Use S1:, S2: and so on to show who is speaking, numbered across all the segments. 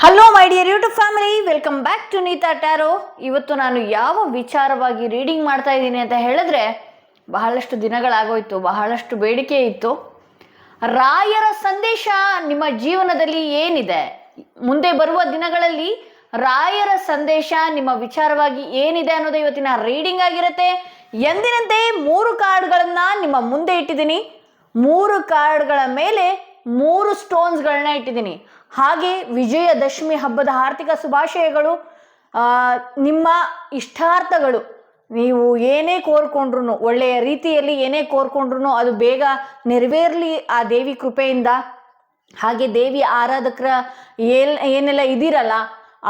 S1: Hello my dear YouTube family, welcome back to Neeta tarot. ಇವತ್ತು ನಾನು ಯಾವ ವಿಚಾರವಾಗಿ ರೀಡಿಂಗ್ ಮಾಡ್ತಾ ಇದ್ದೀನಿ ಅಂತ ಹೇಳಿದ್ರೆ, ಬಹಳಷ್ಟು ದಿನಗಳಾಗೋಯ್ತು, ಬಹಳಷ್ಟು ಬೇಡಿಕೆ ಇತ್ತು. ರಾಯರ ಸಂದೇಶ ನಿಮ್ಮ ಜೀವನದಲ್ಲಿ ಏನಿದೆ, ಮುಂದೆ ಬರುವ ದಿನಗಳಲ್ಲಿ ರಾಯರ ಸಂದೇಶ ನಿಮ್ಮ ವಿಚಾರವಾಗಿ ಏನಿದೆ ಅನ್ನೋದು ಇವತ್ತಿನ ರೀಡಿಂಗ್ ಆಗಿರುತ್ತೆ. ಎಂದಿನಂತೆ 3 ಕಾರ್ಡ್ಗಳನ್ನ ನಿಮ್ಮ ಮುಂದೆ ಇಟ್ಟಿದ್ದೀನಿ. 3 ಕಾರ್ಡ್ಗಳ ಮೇಲೆ 3 ಸ್ಟೋನ್ಸ್ಗಳನ್ನ ಇಟ್ಟಿದ್ದೀನಿ. ಹಾಗೆ ವಿಜಯದಶಮಿ ಹಬ್ಬದ ಆರ್ಥಿಕ ಶುಭಾಶಯಗಳು. ನಿಮ್ಮ ಇಷ್ಟಾರ್ಥಗಳು, ನೀವು ಏನೇ ಕೋರ್ಕೊಂಡ್ರು, ಒಳ್ಳೆಯ ರೀತಿಯಲ್ಲಿ ಏನೇ ಕೋರ್ಕೊಂಡ್ರು ಅದು ಬೇಗ ನೆರವೇರಲಿ ಆ ದೇವಿ ಕೃಪೆಯಿಂದ. ಹಾಗೆ ದೇವಿ ಆರಾಧಕರ ಏನೆಲ್ಲ ಇದಿರಲ್ಲ,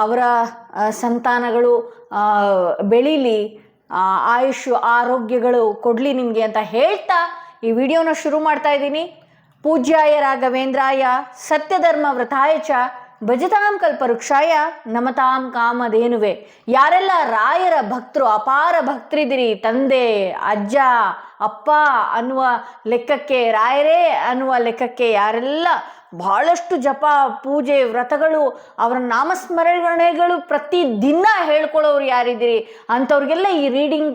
S1: ಅವರ ಸಂತಾನಗಳು ಬೆಳೀಲಿ, ಆಯುಷ್ ಆರೋಗ್ಯಗಳು ಕೊಡಲಿ ನಿಮಗೆ ಅಂತ ಹೇಳ್ತಾ ಈ ವಿಡಿಯೋನ ಶುರು ಮಾಡ್ತಾ ಇದ್ದೀನಿ. ಪೂಜ್ಯಾಯ ರಾಘವೇಂದ್ರಾಯ ಸತ್ಯಧರ್ಮ ವ್ರತಾಯ ಚ ಭಜತಾಂ ಕಲ್ಪವೃಕ್ಷಾಯ ನಮತಾಂ ಕಾಮಧೇನುವೆ. ಯಾರೆಲ್ಲ ರಾಯರ ಭಕ್ತರು, ಅಪಾರ ಭಕ್ತರಿದ್ದೀರಿ, ತಂದೆ ಅಜ್ಜ ಅಪ್ಪ ಅನ್ನುವ ಲೆಕ್ಕಕ್ಕೆ, ರಾಯರೇ ಅನ್ನುವ ಲೆಕ್ಕಕ್ಕೆ ಯಾರೆಲ್ಲ ಬಹಳಷ್ಟು ಜಪ ಪೂಜೆ ವ್ರತಗಳು, ಅವರ ನಾಮಸ್ಮರಣೆಗಳು ಪ್ರತಿ ದಿನ ಹೇಳ್ಕೊಳ್ಳೋರು ಯಾರಿದ್ದೀರಿ ಅಂಥವ್ರಿಗೆಲ್ಲ ಈ ರೀಡಿಂಗ್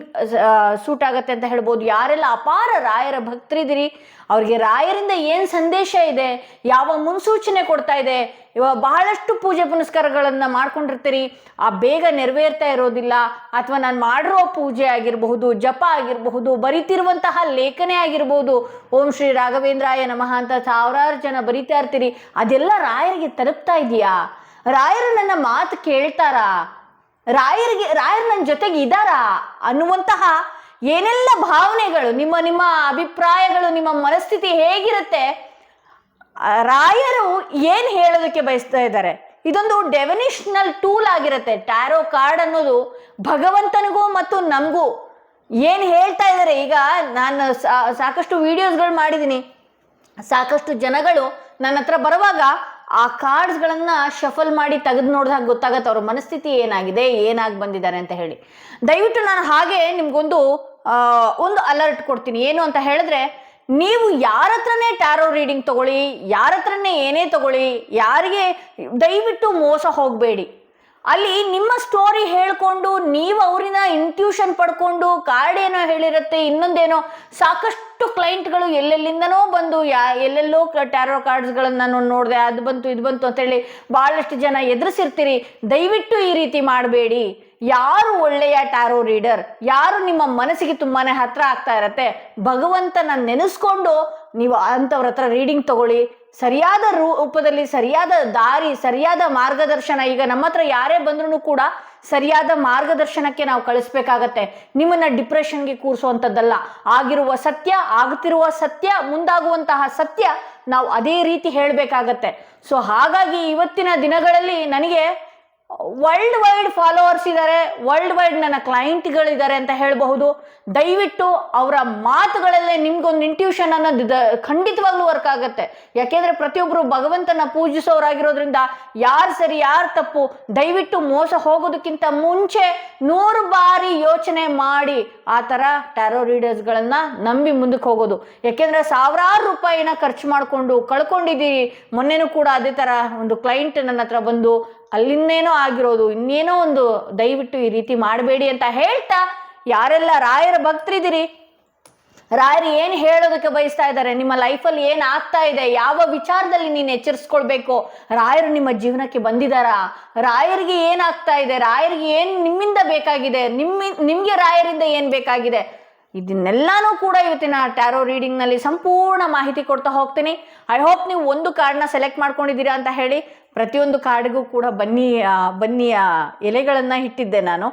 S1: ಸೂಟ್ ಆಗತ್ತೆ ಅಂತ ಹೇಳ್ಬೋದು. ಯಾರೆಲ್ಲ ಅಪಾರ ರಾಯರ ಭಕ್ತರಿದ್ದೀರಿ ಅವ್ರಿಗೆ ರಾಯರಿಂದ ಏನು ಸಂದೇಶ ಇದೆ, ಯಾವ ಮುನ್ಸೂಚನೆ ಕೊಡ್ತಾ ಇದೆ, ಇವಾಗ ಬಹಳಷ್ಟು ಪೂಜೆ ಪುನಸ್ಕಾರಗಳನ್ನು ಮಾಡ್ಕೊಂಡಿರ್ತೀರಿ, ಆ ಬೇಗ ನೆರವೇರ್ತಾ ಇರೋದಿಲ್ಲ, ಅಥವಾ ನಾನು ಮಾಡಿರೋ ಪೂಜೆ ಆಗಿರಬಹುದು, ಜಪ ಆಗಿರಬಹುದು, ಬರಿತಿರುವಂತಹ ಲೇಖನೆ ಆಗಿರ್ಬೋದು, ಓಂ ಶ್ರೀ ರಾಘವೇಂದ್ರಾಯ ನಮಃ ಅಂತ ಸಾವಿರಾರು ಜನ ಬರಿತಾ ಇರ್ತೀರಿ, ಅದೆಲ್ಲ ರಾಯರಿಗೆ ತಲುಪ್ತಾ ಇದೆಯಾ? ರಾಯರು ನನ್ನ ಮಾತು ಕೇಳ್ತಾರಾ? ರಾಯರು ನನ್ನ ಜೊತೆಗೆ ಇದ್ದಾರಾ ಅನ್ನುವಂತಹ ಏನೆಲ್ಲ ಭಾವನೆಗಳು, ನಿಮ್ಮ ಅಭಿಪ್ರಾಯಗಳು, ನಿಮ್ಮ ಮನಸ್ಥಿತಿ ಹೇಗಿರುತ್ತೆ, ರಾಯರು ಏನು ಹೇಳೋದಕ್ಕೆ ಬಯಸ್ತಾ ಇದ್ದಾರೆ, ಇದೊಂದು ಡೆಫಿನಿಷನಲ್ ಟೂಲ್ ಆಗಿರುತ್ತೆ. ಟ್ಯಾರೋ ಕಾರ್ಡ್ ಅನ್ನೋದು ಭಗವಂತನಿಗೂ ಮತ್ತು ನಮಗೂ ಏನು ಹೇಳ್ತಾ ಇದ್ದಾರೆ. ಈಗ ನಾನು ಸಾಕಷ್ಟು ವಿಡಿಯೋಸ್ಗಳು ಮಾಡಿದ್ದೀನಿ, ಸಾಕಷ್ಟು ಜನಗಳು ನನ್ನ ಹತ್ರ ಬರುವಾಗ ಆ ಕಾರ್ಡ್ಸ್ಗಳನ್ನು ಶಫಲ್ ಮಾಡಿ ತೆಗೆದು ನೋಡಿದಾಗ ಗೊತ್ತಾಗತ್ತೆ ಅವ್ರ ಮನಸ್ಥಿತಿ ಏನಾಗಿದೆ, ಏನಾಗಿ ಬಂದಿದ್ದಾರೆ ಅಂತ ಹೇಳಿ. ದಯವಿಟ್ಟು ನಾನು ಹಾಗೆ ನಿಮ್ಗೊಂದು ಅಲರ್ಟ್ ಕೊಡ್ತೀನಿ. ಏನು ಅಂತ ಹೇಳಿದ್ರೆ, ನೀವು ಯಾರ ಹತ್ರನೇ ಟ್ಯಾರೋ ರೀಡಿಂಗ್ ತಗೊಳ್ಳಿ, ಯಾರ ಹತ್ರನೇ ಏನೇ ತಗೊಳ್ಳಿ, ಯಾರಿಗೆ ದಯವಿಟ್ಟು ಮೋಸ ಹೋಗಬೇಡಿ. ಅಲ್ಲಿ ನಿಮ್ಮ ಸ್ಟೋರಿ ಹೇಳ್ಕೊಂಡು ನೀವು ಅವರಿನ ಇಂಟ್ಯೂಷನ್ ಪಡ್ಕೊಂಡು ಕಾರ್ಡ್ ಏನೋ ಹೇಳಿರುತ್ತೆ, ಇನ್ನೊಂದೇನೋ, ಸಾಕಷ್ಟು ಕ್ಲೈಂಟ್ಗಳು ಎಲ್ಲೆಲ್ಲಿಂದನೋ ಬಂದು ಎಲ್ಲೆಲ್ಲೋ ಟ್ಯಾರೋ ಕಾರ್ಡ್ಸ್ಗಳನ್ನು ನಾನು ನೋಡಿದೆ, ಅದು ಬಂತು ಇದು ಬಂತು ಅಂತೇಳಿ ಭಾಳಷ್ಟು ಜನ ಎದುರಿಸಿರ್ತೀರಿ. ದಯವಿಟ್ಟು ಈ ರೀತಿ ಮಾಡಬೇಡಿ. ಯಾರು ಒಳ್ಳೆಯ ಟ್ಯಾರೋ ರೀಡರ್, ಯಾರು ನಿಮ್ಮ ಮನಸ್ಸಿಗೆ ತುಂಬಾ ಹತ್ರ ಆಗ್ತಾ ಇರತ್ತೆ, ಭಗವಂತನ ನೆನೆಸ್ಕೊಂಡು ನೀವು ಅಂಥವ್ರ ಹತ್ರ ರೀಡಿಂಗ್ ತಗೊಳ್ಳಿ. ಸರಿಯಾದ ರೂಪದಲ್ಲಿ, ಸರಿಯಾದ ದಾರಿ, ಸರಿಯಾದ ಮಾರ್ಗದರ್ಶನ. ಈಗ ನಮ್ಮ ಹತ್ರ ಯಾರೇ ಬಂದ್ರೂ ಕೂಡ ಸರಿಯಾದ ಮಾರ್ಗದರ್ಶನಕ್ಕೆ ನಾವು ಕಳಿಸ್ಬೇಕಾಗತ್ತೆ. ನಿಮ್ಮನ್ನ ಡಿಪ್ರೆಷನ್ಗೆ ಕೂರಿಸುವಂಥದ್ದಲ್ಲ. ಆಗಿರುವ ಸತ್ಯ, ಆಗುತ್ತಿರುವ ಸತ್ಯ, ಮುಂದಾಗುವಂತಹ ಸತ್ಯ ನಾವು ಅದೇ ರೀತಿ ಹೇಳಬೇಕಾಗತ್ತೆ. ಸೊ ಹಾಗಾಗಿ ಇವತ್ತಿನ ದಿನಗಳಲ್ಲಿ ನನಗೆ ವರ್ಲ್ಡ್ ವೈಡ್ ಫಾಲೋವರ್ಸ್ ಇದ್ದಾರೆ, ವರ್ಲ್ಡ್ ವೈಡ್ ನನ್ನ ಕ್ಲೈಂಟ್ಗಳಿದ್ದಾರೆ ಅಂತ ಹೇಳಬಹುದು. ದಯವಿಟ್ಟು ಅವರ ಮಾತುಗಳಲ್ಲೇ ನಿಮ್ಗೊಂದು ಇಂಟ್ಯೂಷನ್ ಅನ್ನೋದು ಖಂಡಿತವಾಗ್ಲೂ ವರ್ಕ್ ಆಗುತ್ತೆ. ಯಾಕೆಂದ್ರೆ ಪ್ರತಿಯೊಬ್ಬರು ಭಗವಂತನ ಪೂಜಿಸೋರಾಗಿರೋದ್ರಿಂದ ಯಾರು ಸರಿ ಯಾರು ತಪ್ಪು, ದಯವಿಟ್ಟು ಮೋಸ ಹೋಗೋದಕ್ಕಿಂತ ಮುಂಚೆ 100 ಬಾರಿ ಯೋಚನೆ ಮಾಡಿ ಆ ಥರ ಟ್ಯಾರೋ ರೀಡರ್ಸ್ಗಳನ್ನ ನಂಬಿ ಮುಂದಕ್ಕೆ ಹೋಗೋದು. ಯಾಕೆಂದ್ರೆ ಸಾವಿರಾರು ರೂಪಾಯಿನ ಖರ್ಚು ಮಾಡಿಕೊಂಡು ಕಳ್ಕೊಂಡಿದ್ದೀರಿ. ಮೊನ್ನೆನೂ ಕೂಡ ಅದೇ ಥರ ಒಂದು ಕ್ಲೈಂಟ್ ನನ್ನ ಹತ್ರ ಬಂದು ಅಲ್ಲಿನ್ನೇನೋ ಆಗಿರೋದು, ಇನ್ನೇನೋ ಒಂದು. ದಯವಿಟ್ಟು ಈ ರೀತಿ ಮಾಡಬೇಡಿ ಅಂತ ಹೇಳ್ತಾ, ಯಾರೆಲ್ಲ ರಾಯರ ಭಕ್ತರಿದ್ದೀರಿ, ರಾಯರು ಏನು ಹೇಳೋದಕ್ಕೆ ಬಯಸ್ತಾ ಇದ್ದಾರೆ, ನಿಮ್ಮ ಲೈಫಲ್ಲಿ ಏನು ಆಗ್ತಾ ಇದೆ, ಯಾವ ವಿಚಾರದಲ್ಲಿ ನೀನು ಎಚ್ಚರಿಸ್ಕೊಳ್ಬೇಕು, ರಾಯರು ನಿಮ್ಮ ಜೀವನಕ್ಕೆ ಬಂದಿದ್ದಾರಾ, ರಾಯರಿಗೆ ಏನಾಗ್ತಾ ಇದೆ, ರಾಯರಿಗೆ ಏನು ನಿಮ್ಮಿಂದ ಬೇಕಾಗಿದೆ, ನಿಮಗೆ ರಾಯರಿಂದ ಏನು ಬೇಕಾಗಿದೆ, ಇದನ್ನೆಲ್ಲಾನು ಕೂಡ ಇವತ್ತಿನ ಟ್ಯಾರೋ ರೀಡಿಂಗ್ನಲ್ಲಿ ಸಂಪೂರ್ಣ ಮಾಹಿತಿ ಕೊಡ್ತಾ ಹೋಗ್ತೀನಿ. ಐ ಹೋಪ್ ನೀವು ಒಂದು ಕಾರ್ಡ್ನ ಸೆಲೆಕ್ಟ್ ಮಾಡ್ಕೊಂಡಿದ್ದೀರಾ ಅಂತ ಹೇಳಿ. ಪ್ರತಿಯೊಂದು ಕಾರ್ಡ್ಗೂ ಕೂಡ ಬನ್ನಿಯ ಎಲೆಗಳನ್ನು ಇಟ್ಟಿದ್ದೆ ನಾನು,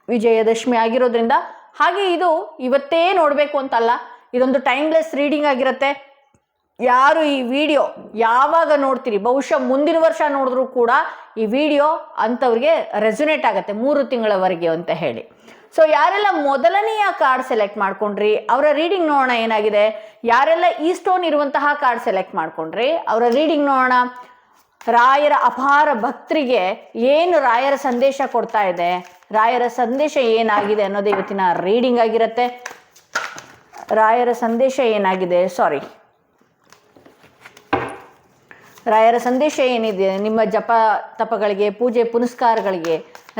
S1: ವಿಜಯದಶಮಿ ಆಗಿರೋದ್ರಿಂದ. ಹಾಗೆ ಇದು ಇವತ್ತೇ ನೋಡಬೇಕು ಅಂತಲ್ಲ, ಇದೊಂದು ಟೈಮ್ಲೆಸ್ ರೀಡಿಂಗ್ ಆಗಿರುತ್ತೆ. ಯಾರು ಈ ವಿಡಿಯೋ ಯಾವಾಗ ನೋಡ್ತೀರಿ, ಬಹುಶಃ ಮುಂದಿನ ವರ್ಷ ನೋಡಿದ್ರೂ ಕೂಡ ಈ ವಿಡಿಯೋ ಅಂಥವ್ರಿಗೆ ರೆಸೊನೇಟ್ ಆಗುತ್ತೆ 3 ತಿಂಗಳವರೆಗೆ ಅಂತ ಹೇಳಿ. ಸೊ ಯಾರೆಲ್ಲ ಮೊದಲನೆಯ ಕಾರ್ಡ್ ಸೆಲೆಕ್ಟ್ ಮಾಡ್ಕೊಂಡ್ರಿ ಅವರ ರೀಡಿಂಗ್ ನೋಡೋಣ ಏನಾಗಿದೆ. ಯಾರೆಲ್ಲ ಈ ಸ್ಟೋನ್ ಇರುವಂತಹ ಕಾರ್ಡ್ ಸೆಲೆಕ್ಟ್ ಮಾಡ್ಕೊಂಡ್ರಿ ಅವರ ರೀಡಿಂಗ್ ನೋಡೋಣ. ರಾಯರ ಅಪಾರ ಭಕ್ತರಿಗೆ ಏನು ರಾಯರ ಸಂದೇಶ ಕೊಡ್ತಾ ಇದೆ, ರಾಯರ ಸಂದೇಶ ಏನಾಗಿದೆ ಅನ್ನೋದು ಇವತ್ತಿನ ರೀಡಿಂಗ್ ಆಗಿರುತ್ತೆ. ರಾಯರ ಸಂದೇಶ ಏನಾಗಿದೆ, ರಾಯರ ಸಂದೇಶ ಏನಿದೆ ನಿಮ್ಮ ಜಪ ತಪಗಳಿಗೆ, ಪೂಜೆ ಪುನಸ್ಕಾರಗಳಿಗೆ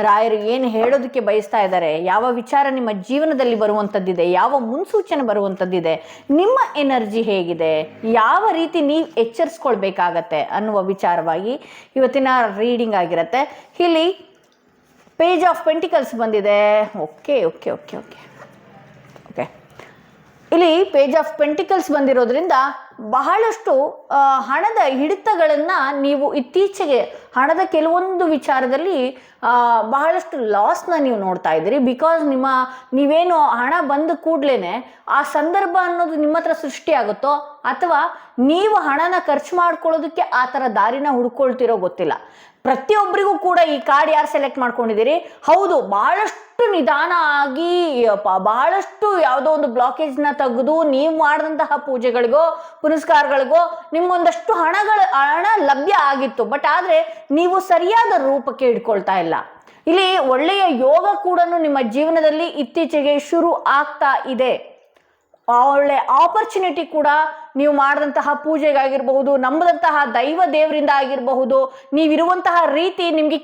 S1: ರಾಯರು ಏನು ಹೇಳೋದಕ್ಕೆ ಬಯಸ್ತಾ ಇದ್ದಾರೆ, ಯಾವ ವಿಚಾರ ನಿಮ್ಮ ಜೀವನದಲ್ಲಿ ಬರುವಂಥದ್ದಿದೆ, ಯಾವ ಮುನ್ಸೂಚನೆ ಬರುವಂಥದ್ದಿದೆ, ನಿಮ್ಮ ಎನರ್ಜಿ ಹೇಗಿದೆ, ಯಾವ ರೀತಿ ನೀವು ಎಚ್ಚರಿಸ್ಕೊಳ್ಬೇಕಾಗತ್ತೆ ಅನ್ನುವ ವಿಚಾರವಾಗಿ ಇವತ್ತಿನ ರೀಡಿಂಗ್ ಆಗಿರುತ್ತೆ. ಇಲ್ಲಿ ಪೇಜ್ ಆಫ್ ಪೆಂಟಿಕಲ್ಸ್ ಬಂದಿದೆ. Okay okay okay okay okay ಇಲ್ಲಿ ಪೇಜ್ ಆಫ್ ಪೆಂಟಿಕಲ್ಸ್ ಬಂದಿರೋದ್ರಿಂದ ಬಹಳಷ್ಟು ಹಣದ ಹಿಡಿತಗಳನ್ನು ನೀವು ಇತ್ತೀಚೆಗೆ ಹಣದ ಕೆಲವೊಂದು ವಿಚಾರದಲ್ಲಿ ಬಹಳಷ್ಟು ಲಾಸ್ನ ನೀವು ನೋಡ್ತಾ ಇದ್ದೀರಿ. ಬಿಕಾಸ್ ನೀವೇನು ಹಣ ಬಂದ ಕೂಡಲೇ ಆ ಸಂದರ್ಭ ಅನ್ನೋದು ನಿಮ್ಮ ಹತ್ರ ಸೃಷ್ಟಿಯಾಗುತ್ತೋ ಅಥವಾ ನೀವು ಹಣನ ಖರ್ಚು ಮಾಡ್ಕೊಳ್ಳೋದಕ್ಕೆ ಆ ಥರ ದಾರಿನ ಹುಡ್ಕೊಳ್ತಿರೋ ಗೊತ್ತಿಲ್ಲ. ಪ್ರತಿಯೊಬ್ಬರಿಗೂ ಕೂಡ ಈ ಕಾರ್ಡ್ ಯಾರು ಸೆಲೆಕ್ಟ್ ಮಾಡ್ಕೊಂಡಿದ್ದೀರಿ, ಹೌದು ಬಹಳಷ್ಟು ನಿಧಾನ ಆಗಿ ಬಹಳಷ್ಟು ಯಾವುದೋ ಒಂದು ಬ್ಲಾಕೇಜ್ನ ತೆಗೆದು ನೀವು ಮಾಡಿದಂತಹ ಪೂಜೆಗಳಿಗೋ ಪುನಸ್ಕಾರಗಳಿಗೋ ನಿಮ್ಗೊಂದಷ್ಟು ಹಣ ಲಭ್ಯ ಆಗಿತ್ತು. ಬಟ್ ಆದರೆ ನೀವು ಸರಿಯಾದ ರೂಪಕ್ಕೆ ಇಟ್ಕೊಳ್ತಾ ಇಲ್ಲ. ಇಲ್ಲಿ ಒಳ್ಳೆಯ ಯೋಗ ಕೂಡ ನಿಮ್ಮ ಜೀವನದಲ್ಲಿ ಇತ್ತೀಚೆಗೆ ಶುರು ಆಗ್ತಾ ಇದೆ. ಒಳ್ಳೆ ಆಪರ್ಚುನಿಟಿ ಕೂಡ ನೀವು ಮಾಡಿದಂತಹ ಪೂಜೆಗಾಗಿರಬಹುದು, ನಂಬದಂತಹ ದೈವ ದೇವರಿಂದ ಆಗಿರಬಹುದು, ನೀವಿರುವಂತಹ ರೀತಿ ನಿಮಗೆ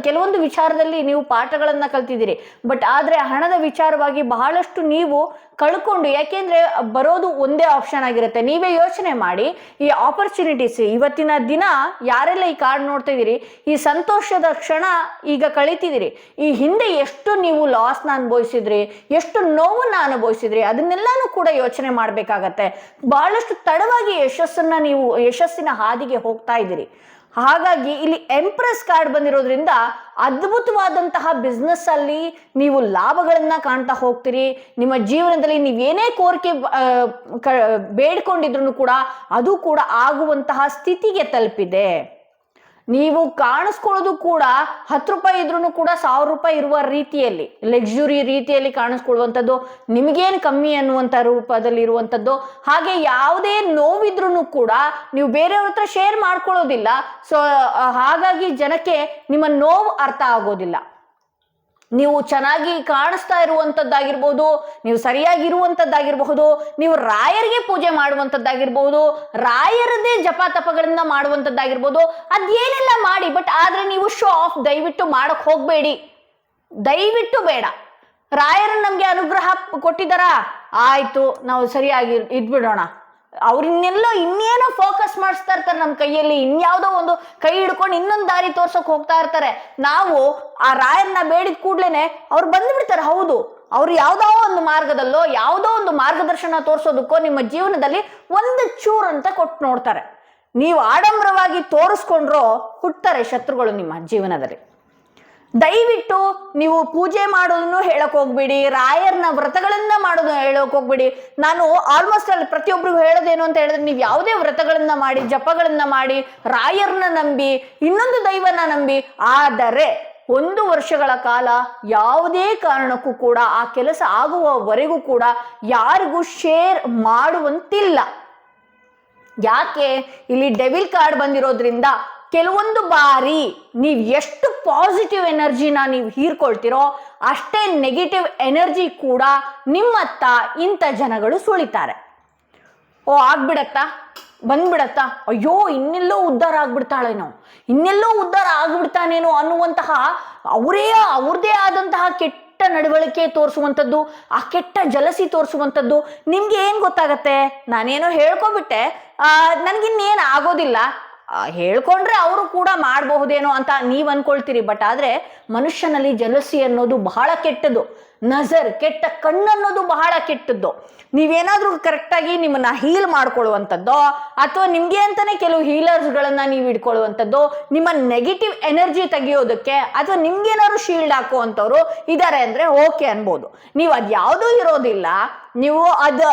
S1: ಕೆಲವೊಂದು ವಿಚಾರದಲ್ಲಿ ನೀವು ಪಾಠಗಳನ್ನು ಕಲ್ತಿದ್ದೀರಿ. ಬಟ್ ಆದರೆ ಹಣದ ವಿಚಾರವಾಗಿ ಬಹಳಷ್ಟು ನೀವು ಕಳ್ಕೊಂಡು, ಯಾಕೆಂದರೆ ಬರೋದು ಒಂದೇ ಆಪ್ಷನ್ ಆಗಿರುತ್ತೆ. ನೀವೇ ಯೋಚನೆ ಮಾಡಿ, ಈ ಆಪರ್ಚುನಿಟೀಸ್ ಇವತ್ತಿನ ದಿನ ಯಾರೆಲ್ಲ ಈ ಕಾರ್ಡ್ ನೋಡ್ತಾ ಇದ್ದೀರಿ, ಈ ಸಂತೋಷದ ಕ್ಷಣ ಈಗ ಕಳೀತಿದ್ದೀರಿ. ಈ ಹಿಂದೆ ಎಷ್ಟು ನೀವು ಲಾಸ್ನ ಅನುಭವಿಸಿದ್ರಿ, ಎಷ್ಟು ನೋವನ್ನು ಅನುಭವಿಸಿದ್ರಿ, ಅದನ್ನೆಲ್ಲಾನು ಕೂಡ ಯೋಚನೆ ಮಾಡಬೇಕಾಗತ್ತೆ. ಬಹಳಷ್ಟು ತಡವಾಗಿ ಯಶಸ್ಸಿನ ಹಾದಿಗೆ ಹೋಗ್ತಾ ಇದ್ದೀರಿ. ಹಾಗಾಗಿ ಇಲ್ಲಿ ಎಂಪ್ರೆಸ್ ಕಾರ್ಡ್ ಬಂದಿರೋದ್ರಿಂದ ಅದ್ಭುತವಾದಂತಹ ಬಿಸ್ನೆಸ್ ಅಲ್ಲಿ ನೀವು ಲಾಭಗಳನ್ನ ಕಾಣ್ತಾ ಹೋಗ್ತೀರಿ. ನಿಮ್ಮ ಜೀವನದಲ್ಲಿ ನೀವೇನೇ ಕೋರಿಕೆ ಬೇಡ್ಕೊಂಡಿದ್ರು ಕೂಡ ಅದು ಕೂಡ ಆಗುವಂತಹ ಸ್ಥಿತಿಗೆ ತಲುಪಿದೆ. ನೀವು ಕಾಣಿಸ್ಕೊಳ್ಳೋದು ಕೂಡ 10 ರೂಪಾಯಿ ಇದ್ರೂ ಕೂಡ 1000 ರೂಪಾಯಿ ಇರುವ ರೀತಿಯಲ್ಲಿ, ಲಕ್ಸುರಿ ರೀತಿಯಲ್ಲಿ ಕಾಣಿಸ್ಕೊಳ್ಳುವಂಥದ್ದು, ನಿಮಗೇನು ಕಮ್ಮಿ ಅನ್ನುವಂಥ ರೂಪದಲ್ಲಿ ಇರುವಂಥದ್ದು. ಹಾಗೆ ಯಾವುದೇ ನೋವಿದ್ರೂ ಕೂಡ ನೀವು ಬೇರೆಯವ್ರ ಹತ್ರ ಶೇರ್ ಮಾಡ್ಕೊಳ್ಳೋದಿಲ್ಲ. ಸೊ ಹಾಗಾಗಿ ಜನಕ್ಕೆ ನಿಮ್ಮ ನೋವು ಅರ್ಥ ಆಗೋದಿಲ್ಲ. ನೀವು ಚೆನ್ನಾಗಿ ಕಾಣಿಸ್ತಾ ಇರುವಂಥದ್ದಾಗಿರ್ಬೋದು, ನೀವು ಸರಿಯಾಗಿರುವಂಥದ್ದಾಗಿರಬಹುದು, ನೀವು ರಾಯರಿಗೆ ಪೂಜೆ ಮಾಡುವಂಥದ್ದಾಗಿರ್ಬಹುದು, ರಾಯರದೇ ಜಪ ತಪಗಳಿಂದ ಮಾಡುವಂಥದ್ದಾಗಿರ್ಬೋದು, ಅದೇನೆಲ್ಲ ಮಾಡಿ. ಬಟ್ ಆದರೆ ನೀವು ಶೋ ಆಫ್ ದಯವಿಟ್ಟು ಮಾಡಕ್ ಹೋಗಬೇಡಿ, ದಯವಿಟ್ಟು ಬೇಡ. ರಾಯರು ನಮಗೆ ಅನುಗ್ರಹ ಕೊಟ್ಟಿದ್ದಾರಾ, ಆಯ್ತು ನಾವು ಸರಿಯಾಗಿ ಇದ್ಬಿಡೋಣ. ಇನ್ನೇನೋ ಫೋಕಸ್ ಮಾಡಿಸ್ತಾ ಇರ್ತಾರೆ ನಮ್ಮ ಕೈಯಲ್ಲಿ, ಇನ್ಯಾವುದೋ ಒಂದು ಕೈ ಹಿಡ್ಕೊಂಡು ಇನ್ನೊಂದು ದಾರಿ ತೋರ್ಸೋಕೆ ಹೋಗ್ತಾ ಇರ್ತಾರೆ. ನಾವು ಆ ರಾಯನ್ನ ಬೇಡಿದ ಕೂಡ್ಲೇನೆ ಅವ್ರು ಬಂದ್ಬಿಡ್ತಾರೆ. ಹೌದು, ಅವ್ರು ಯಾವುದೋ ಒಂದು ಮಾರ್ಗದಲ್ಲೋ ಯಾವುದೋ ಒಂದು ಮಾರ್ಗದರ್ಶನ ತೋರಿಸೋದಕ್ಕೋ ನಿಮ್ಮ ಜೀವನದಲ್ಲಿ ಒಂದು ಚೂರು ಅಂತ ಕೊಟ್ಟು ನೋಡ್ತಾರೆ. ನೀವು ಆಡಂಬರವಾಗಿ ತೋರಿಸ್ಕೊಂಡ್ರೋ ಹುಟ್ತಾರೆ ಶತ್ರುಗಳು ನಿಮ್ಮ ಜೀವನದಲ್ಲಿ. ದಯವಿಟ್ಟು ನೀವು ಪೂಜೆ ಮಾಡೋದನ್ನು ಹೇಳಕ್ ಹೋಗ್ಬೇಡಿ, ರಾಯರ್ನ ವ್ರತಗಳನ್ನ ಮಾಡೋದು ಹೇಳಕ್ ಹೋಗ್ಬೇಡಿ. ನಾನು ಆಲ್ಮೋಸ್ಟ್ ಅಲ್ಲಿ ಪ್ರತಿಯೊಬ್ಬರಿಗೂ ಹೇಳೋದೇನು ಅಂತ ಹೇಳಿದ್ರೆ, ನೀವು ಯಾವುದೇ ವ್ರತಗಳನ್ನ ಮಾಡಿ, ಜಪಗಳನ್ನ ಮಾಡಿ, ರಾಯರ್ನ ನಂಬಿ, ಇನ್ನೊಂದು ದೈವನ ನಂಬಿ, ಆದರೆ 1 ವರ್ಷಗಳ ಕಾಲ ಯಾವುದೇ ಕಾರಣಕ್ಕೂ ಕೂಡ ಆ ಕೆಲಸ ಆಗುವವರೆಗೂ ಕೂಡ ಯಾರಿಗೂ ಶೇರ್ ಮಾಡುವಂತಿಲ್ಲ. ಯಾಕೆ, ಇಲ್ಲಿ ಡೆವಿಲ್ ಕಾರ್ಡ್ ಬಂದಿರೋದ್ರಿಂದ ಕೆಲವೊಂದು ಬಾರಿ ನೀವು ಎಷ್ಟು ಪಾಸಿಟಿವ್ ಎನರ್ಜಿನ ನೀವು ಹೀರ್ಕೊಳ್ತಿರೋ ಅಷ್ಟೇ ನೆಗೆಟಿವ್ ಎನರ್ಜಿ ಕೂಡ ನಿಮ್ಮತ್ತ ಇಂಥ ಜನಗಳು ಸುಳಿತಾರೆ. ಆಗ್ಬಿಡತ್ತಾ, ಬಂದ್ಬಿಡತ್ತಾ, ಅಯ್ಯೋ ಇನ್ನೆಲ್ಲೋ ಉದ್ಧಾರ ಆಗ್ಬಿಡ್ತಾಳೇನೋ, ಇನ್ನೆಲ್ಲೋ ಉದ್ಧಾರ ಆಗ್ಬಿಡ್ತಾನೇನೋ ಅನ್ನುವಂತಹ ಅವ್ರದೇ ಆದಂತಹ ಕೆಟ್ಟ ನಡವಳಿಕೆ ತೋರಿಸುವಂಥದ್ದು, ಆ ಕೆಟ್ಟ ಜಲಸಿ ತೋರಿಸುವಂಥದ್ದು. ನಿಮ್ಗೆ ಏನ್ ಗೊತ್ತಾಗತ್ತೆ, ನಾನೇನೋ ಹೇಳ್ಕೊಬಿಟ್ಟೆ, ನನ್ಗಿನ್ನೇನು ಆಗೋದಿಲ್ಲ, ಹೇಳ್ಕೊಂಡ್ರೆ ಅವರು ಕೂಡ ಮಾಡಬಹುದೇನೋ ಅಂತ ನೀವು ಅನ್ಕೊಳ್ತೀರಿ. ಬಟ್ ಆದ್ರೆ ಮನುಷ್ಯನಲ್ಲಿ ಜಲಸಿ ಅನ್ನೋದು ಬಹಳ ಕೆಟ್ಟದ್ದು. ನಜರ್, ಕೆಟ್ಟ ಕಣ್ಣನ್ನೋದು ಬಹಳ ಕೆಟ್ಟದ್ದು. ನೀವೇನಾದ್ರೂ ಕರೆಕ್ಟಾಗಿ ನಿಮ್ಮನ್ನ ಹೀಲ್ ಮಾಡ್ಕೊಳ್ಳುವಂಥದ್ದೋ ಅಥವಾ ನಿಮ್ಗೆ ಅಂತಾನೆ ಕೆಲವು ಹೀಲರ್ಸ್ಗಳನ್ನ ನೀವು ಇಟ್ಕೊಳ್ಳುವಂಥದ್ದು, ನಿಮ್ಮ ನೆಗೆಟಿವ್ ಎನರ್ಜಿ ತೆಗಿಯೋದಕ್ಕೆ, ಅಥವಾ ನಿಮ್ಗೇನಾದ್ರು ಶೀಲ್ಡ್ ಹಾಕುವಂಥವ್ರು ಇದ್ದಾರೆ ಅಂದ್ರೆ ಓಕೆ ಅನ್ಬೋದು. ನೀವು ಅದು ಯಾವುದೂ ಇರೋದಿಲ್ಲ. ನೀವು ಅದು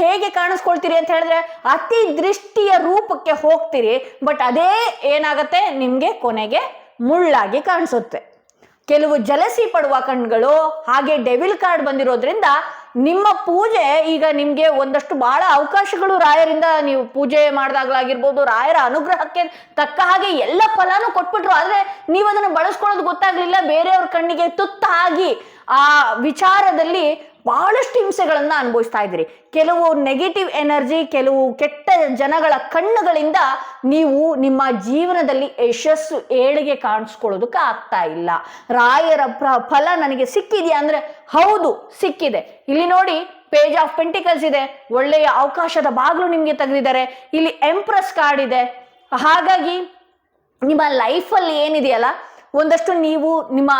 S1: ಹೇಗೆ ಕಾಣಿಸ್ಕೊಳ್ತೀರಿ ಅಂತ ಹೇಳಿದ್ರೆ ಅತಿ ದೃಷ್ಟಿಯ ರೂಪಕ್ಕೆ ಹೋಗ್ತೀರಿ. ಬಟ್ ಅದೇ ಏನಾಗತ್ತೆ, ನಿಮ್ಗೆ ಕೊನೆಗೆ ಮುಳ್ಳಾಗಿ ಕಾಣಿಸುತ್ತೆ. ಕೆಲವು ಜಲಸಿ ಪಡುವ ಕಣ್ಗಳು. ಹಾಗೆ ಡೆವಿಲ್ ಕಾರ್ಡ್ ಬಂದಿರೋದ್ರಿಂದ ನಿಮ್ಮ ಪೂಜೆ ಈಗ ನಿಮ್ಗೆ ಒಂದಷ್ಟು ಬಹಳ ಅವಕಾಶಗಳು ರಾಯರಿಂದ ನೀವು ಪೂಜೆ ಮಾಡಿದಾಗ್ಲಾಗಿರ್ಬೋದು, ರಾಯರ ಅನುಗ್ರಹಕ್ಕೆ ತಕ್ಕ ಹಾಗೆ ಎಲ್ಲ ಫಲಾನು ಕೊಟ್ಬಿಟ್ರು. ಆದ್ರೆ ನೀವು ಅದನ್ನು ಬಳಸ್ಕೊಳ್ಳೋದು ಗೊತ್ತಾಗ್ಲಿಲ್ಲ, ಬೇರೆಯವ್ರ ಕಣ್ಣಿಗೆ ತುತ್ತಾಗಿ ಆ ವಿಚಾರದಲ್ಲಿ ಬಹಳಷ್ಟು ಹಿಂಸೆಗಳನ್ನ ಅನುಭವಿಸ್ತಾ ಇದ್ದೀರಿ. ಕೆಲವು ನೆಗೆಟಿವ್ ಎನರ್ಜಿ, ಕೆಲವು ಕೆಟ್ಟ ಜನಗಳ ಕಣ್ಣುಗಳಿಂದ ನೀವು ನಿಮ್ಮ ಜೀವನದಲ್ಲಿ ಯಶಸ್ಸು ಏಳಿಗೆ ಕಾಣಿಸ್ಕೊಳ್ಳೋದಕ್ಕೆ ಆಗ್ತಾ ಇಲ್ಲ. ರಾಯರ ಫಲ ನನಗೆ ಸಿಕ್ಕಿದೆಯಾ ಅಂದ್ರೆ ಹೌದು ಸಿಕ್ಕಿದೆ. ಇಲ್ಲಿ ನೋಡಿ, ಪೇಜ್ ಆಫ್ ಪೆಂಟಿಕಲ್ಸ್ ಇದೆ, ಒಳ್ಳೆಯ ಅವಕಾಶದ ಬಾಗಿಲು ನಿಮ್ಗೆ ತೆಗೆದಿದ್ದಾರೆ. ಇಲ್ಲಿ ಎಂಪ್ರೆಸ್ ಕಾರ್ಡ್ ಇದೆ. ಹಾಗಾಗಿ ನಿಮ್ಮ ಲೈಫಲ್ಲಿ ಏನಿದೆಯಲ್ಲ, ಒಂದಷ್ಟು ನೀವು ನಿಮ್ಮ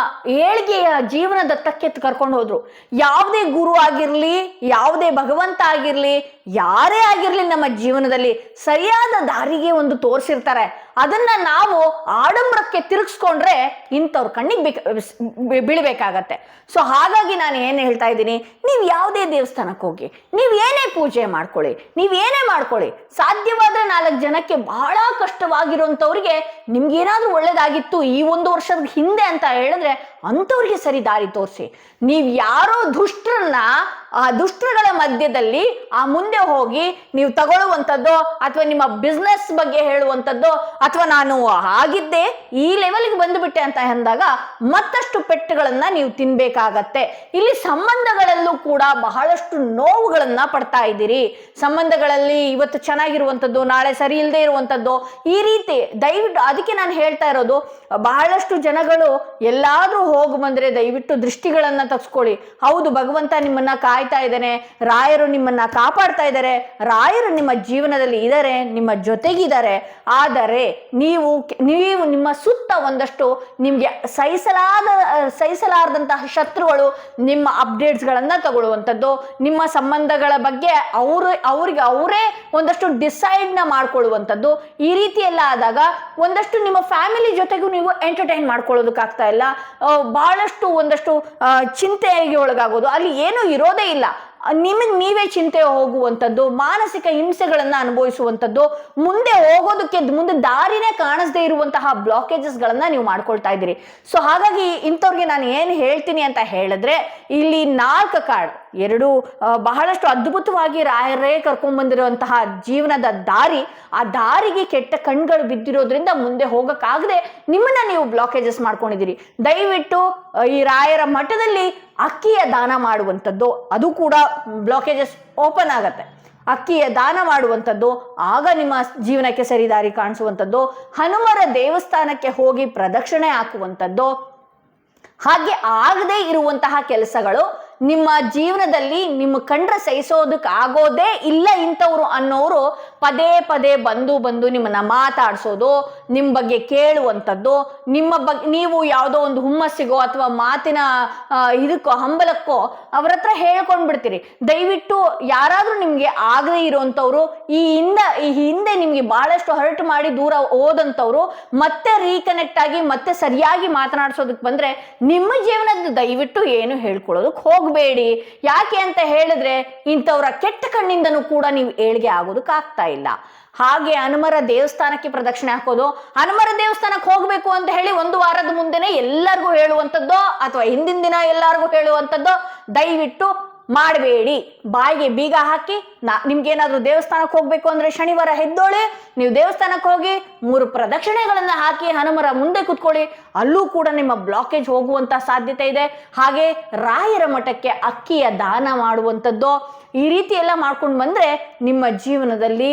S1: ಏಳಿಗೆಯ ಜೀವನದತ್ತಕ್ಕೆ ಕರ್ಕೊಂಡು ಹೋದ್ರು. ಯಾವುದೇ ಗುರು ಆಗಿರ್ಲಿ, ಯಾವುದೇ ಭಗವಂತ ಆಗಿರ್ಲಿ, ಯಾರೇ ಆಗಿರ್ಲಿ, ನಮ್ಮ ಜೀವನದಲ್ಲಿ ಸರಿಯಾದ ದಾರಿಗೆ ಒಂದು ತೋರಿಸಿರ್ತಾರೆ. ಅದನ್ನ ನಾವು ಆಡಂಬರಕ್ಕೆ ತಿರುಗಿಸ್ಕೊಂಡ್ರೆ ಇಂಥವ್ರ ಕಣ್ಣಿಗೆ ಬೀಳ್ಬೇಕಾಗತ್ತೆ. ಸೊ ಹಾಗಾಗಿ ನಾನು ಏನು ಹೇಳ್ತಾ ಇದ್ದೀನಿ, ನೀವು ಯಾವುದೇ ದೇವಸ್ಥಾನಕ್ಕೆ ಹೋಗಿ, ನೀವು ಏನೇ ಪೂಜೆ ಮಾಡ್ಕೊಳ್ಳಿ, ನೀವೇನೇ ಮಾಡ್ಕೊಳ್ಳಿ, ಸಾಧ್ಯವಾದ್ರೆ 4 ಜನಕ್ಕೆ ಬಹಳ ಕಷ್ಟವಾಗಿರುವಂಥವ್ರಿಗೆ ನಿಮ್ಗೇನಾದ್ರೂ ಒಳ್ಳೇದಾಗಿತ್ತು ಈ 1 ವರ್ಷದ ಹಿಂದೆ ಅಂತ ಹೇಳಿದ್ರೆ ಅಂಥವ್ರಿಗೆ ಸರಿ ದಾರಿ ತೋರಿಸಿ. ನೀವು ಯಾರೋ ಆ ದುಷ್ಟರುಗಳ ಮಧ್ಯದಲ್ಲಿ ಮುಂದೆ ಹೋಗಿ ನೀವು ತಗೊಳ್ಳುವಂಥದ್ದು, ಅಥವಾ ನಿಮ್ಮ ಬಿಸ್ನೆಸ್ ಬಗ್ಗೆ ಹೇಳುವಂಥದ್ದು, ಅಥವಾ ನಾನು ಆಗಿದ್ದೆ ಈ ಲೆವೆಲ್ಗೆ ಬಂದುಬಿಟ್ಟೆ ಅಂತ ಅಂದಾಗ ಮತ್ತಷ್ಟು ಪೆಟ್ಟುಗಳನ್ನ ನೀವು ತಿನ್ಬೇಕಾಗತ್ತೆ. ಇಲ್ಲಿ ಸಂಬಂಧಗಳಲ್ಲೂ ಕೂಡ ಬಹಳಷ್ಟು ನೋವುಗಳನ್ನ ಪಡ್ತಾ ಇದ್ದೀರಿ. ಸಂಬಂಧಗಳಲ್ಲಿ ಇವತ್ತು ಚೆನ್ನಾಗಿರುವಂಥದ್ದು, ನಾಳೆ ಸರಿ ಇಲ್ಲದೆ ಇರುವಂಥದ್ದು, ಈ ರೀತಿ ದಯವಿಟ್ಟು ಅದಕ್ಕೆ ನಾನು ಹೇಳ್ತಾ ಇರೋದು, ಬಹಳಷ್ಟು ಜನಗಳು ಎಲ್ಲಾದ್ರೂ ಹೋಗಿ ಬಂದ್ರೆ ದಯವಿಟ್ಟು ದೃಷ್ಟಿಗಳನ್ನ ತಗ್ಸ್ಕೊಳ್ಳಿ. ಹೌದು, ಭಗವಂತ ನಿಮ್ಮನ್ನ ಕಾಯ್ತಾ ಇದ್ದಾನೆ, ರಾಯರು ನಿಮ್ಮನ್ನ ಕಾಪಾಡ್ತಾ ಇದ್ದಾರೆ, ರಾಯರು ನಿಮ್ಮ ಜೀವನದಲ್ಲಿ ಇದ್ದಾರೆ, ನಿಮ್ಮ ಜೊತೆಗಿದ್ದಾರೆ. ಆದರೆ ನೀವು ನಿಮ್ಮ ಸುತ್ತ ಒಂದಷ್ಟು ನಿಮ್ಗೆ ಸಹಿಸಲಾರದಂತಹ ಶತ್ರುಗಳು ನಿಮ್ಮ ಅಪ್ಡೇಟ್ಸ್ಗಳನ್ನ ತಗೊಳ್ಳುವಂಥದ್ದು, ನಿಮ್ಮ ಸಂಬಂಧಗಳ ಬಗ್ಗೆ ಅವರಿಗೆ ಅವರೇ ಒಂದಷ್ಟು ಡಿಸೈಡ್ನ ಮಾಡ್ಕೊಳ್ಳುವಂಥದ್ದು, ಈ ರೀತಿ ಎಲ್ಲ ಆದಾಗ ಒಂದಷ್ಟು ನಿಮ್ಮ ಫ್ಯಾಮಿಲಿ ಜೊತೆಗೂ ನೀವು ಎಂಟರ್ಟೈನ್ ಮಾಡ್ಕೊಳ್ಳೋದಕ್ಕಾಗ್ತಾ ಇಲ್ಲ. ಬಹಳಷ್ಟು ಒಂದಷ್ಟು ಚಿಂತೆಗೆ ಒಳಗಾಗೋದು, ಅಲ್ಲಿ ಏನೂ ಇರೋದೇ ಇಲ್ಲ. ನಿಮಗೆ ನೀವೇ ಚಿಂತೆ ಹೋಗುವಂಥದ್ದು, ಮಾನಸಿಕ ಹಿಂಸೆಗಳನ್ನ ಅನುಭವಿಸುವಂಥದ್ದು, ಮುಂದೆ ದಾರಿನೇ ಕಾಣಿಸದೇ ಇರುವಂತಹ ಬ್ಲಾಕೇಜಸ್ಗಳನ್ನ ನೀವು ಮಾಡ್ಕೊಳ್ತಾ ಇದ್ದೀರಿ. ಸೊ ಹಾಗಾಗಿ ಇಂಥವ್ರಿಗೆ ನಾನು ಏನು ಹೇಳ್ತೀನಿ ಅಂತ ಹೇಳಿದ್ರೆ, ಇಲ್ಲಿ 4 ಕಾರ್ಡ್, 2 ಬಹಳಷ್ಟು ಅದ್ಭುತವಾಗಿ ರಾಯರೇ ಕರ್ಕೊಂಡ್ಬಂದಿರುವಂತಹ ಜೀವನದ ದಾರಿ, ಆ ದಾರಿಗೆ ಕೆಟ್ಟ ಕಣ್ಗಳು ಬಿದ್ದಿರೋದ್ರಿಂದ ಮುಂದೆ ಹೋಗಕ್ಕಾಗದೆ ನಿಮ್ಮನ್ನ ನೀವು ಬ್ಲಾಕೇಜಸ್ ಮಾಡ್ಕೊಂಡಿದ್ದೀರಿ. ದಯವಿಟ್ಟು ಈ ರಾಯರ ಮಠದಲ್ಲಿ ಅಕ್ಕಿಯ ದಾನ ಮಾಡುವಂಥದ್ದು, ಅದು ಕೂಡ ಬ್ಲಾಕೇಜಸ್ ಓಪನ್ ಆಗತ್ತೆ. ಅಕ್ಕಿಯ ದಾನ ಮಾಡುವಂಥದ್ದು, ಆಗ ನಿಮ್ಮ ಜೀವನಕ್ಕೆ ಸರಿದಾರಿ ಕಾಣಿಸುವಂಥದ್ದು. ಹನುಮರ ದೇವಸ್ಥಾನಕ್ಕೆ ಹೋಗಿ ಪ್ರದಕ್ಷಿಣೆ ಹಾಕುವಂಥದ್ದು, ಹಾಗೆ ಆಗದೇ ಇರುವಂತಹ ಕೆಲಸಗಳು ನಿಮ್ಮ ಜೀವನದಲ್ಲಿ ನಿಮ್ಮ ಕಂಡ್ರೆ ಸಹಿಸೋದಕ್ಕೆ ಆಗೋದೇ ಇಲ್ಲ ಇಂಥವ್ರು ಅನ್ನೋರು ಪದೇ ಪದೇ ಬಂದು ನಿಮ್ಮನ್ನ ಮಾತಾಡ್ಸೋದು, ನಿಮ್ಮ ಬಗ್ಗೆ ಕೇಳುವಂಥದ್ದು, ನಿಮ್ಮ ಬಗ್ಗೆ ನೀವು ಯಾವುದೋ ಒಂದು ಹುಮ್ಮಸ್ಸಿಗೋ ಅಥವಾ ಮಾತಿನ ಇದಕ್ಕೋ ಹಂಬಲಕ್ಕೋ ಅವ್ರ ಹತ್ರ ಹೇಳ್ಕೊಂಡ್ಬಿಡ್ತೀರಿ. ದಯವಿಟ್ಟು ಯಾರಾದ್ರೂ ನಿಮ್ಗೆ ಆಗದೇ ಇರೋಂಥವ್ರು, ಈ ಹಿಂದೆ ನಿಮ್ಗೆ ಬಹಳಷ್ಟು ಹರ್ಟ್ ಮಾಡಿ ದೂರ ಹೋದಂಥವ್ರು ಮತ್ತೆ ರೀಕನೆಕ್ಟ್ ಆಗಿ ಮತ್ತೆ ಸರಿಯಾಗಿ ಮಾತನಾಡ್ಸೋದಕ್ಕೆ ಬಂದ್ರೆ ನಿಮ್ಮ ಜೀವನದ ದಯವಿಟ್ಟು ಏನು ಹೇಳ್ಕೊಳ್ಳೋದಕ್ಕೆ ಹೋಗಬೇಡಿ. ಯಾಕೆ ಅಂತ ಹೇಳಿದ್ರೆ ಇಂಥವ್ರ ಕೆಟ್ಟ ಕಣ್ಣಿಂದನೂ ಕೂಡ ನೀವು ಏಳಿಗೆ ಆಗೋದಕ್ಕಾಗ್ತಾ ಇಲ್ಲ. ಹಾಗೆ ಹನುಮರ ದೇವಸ್ಥಾನಕ್ಕೆ ಪ್ರದಕ್ಷಿಣೆ ಹಾಕೋದು, ಹನುಮರ ದೇವಸ್ಥಾನಕ್ಕೆ ಹೋಗ್ಬೇಕು ಅಂತ ಹೇಳಿ 1 ವಾರದ ಮುಂದೆನೆ ಎಲ್ಲರಿಗೂ ಹೇಳುವಂಥದ್ದು ಅಥವಾ ಹಿಂದಿನ ದಿನ ಎಲ್ಲರಿಗೂ ಹೇಳುವಂಥದ್ದು ದಯವಿಟ್ಟು ಮಾಡಬೇಡಿ. ಬಾಯಿಗೆ ಬೀಗ ಹಾಕಿ ನಿಮ್ಗೇನಾದ್ರೂ ದೇವಸ್ಥಾನಕ್ಕೆ ಹೋಗ್ಬೇಕು ಅಂದ್ರೆ ಶನಿವಾರ ಎದ್ದೋಳಿ, ನೀವು ದೇವಸ್ಥಾನಕ್ಕೆ ಹೋಗಿ 3 ಪ್ರದಕ್ಷಿಣೆಗಳನ್ನ ಹಾಕಿ ಹನುಮರ ಮುಂದೆ ಕುತ್ಕೊಳ್ಳಿ, ಅಲ್ಲೂ ಕೂಡ ನಿಮ್ಮ ಬ್ಲಾಕೇಜ್ ಹೋಗುವಂತ ಸಾಧ್ಯತೆ ಇದೆ. ಹಾಗೆ ರಾಯರ ಮಠಕ್ಕೆ ಅಕ್ಕಿಯ ದಾನ ಮಾಡುವಂಥದ್ದು, ಈ ರೀತಿ ಎಲ್ಲ ಮಾಡ್ಕೊಂಡು ಬಂದ್ರೆ ನಿಮ್ಮ ಜೀವನದಲ್ಲಿ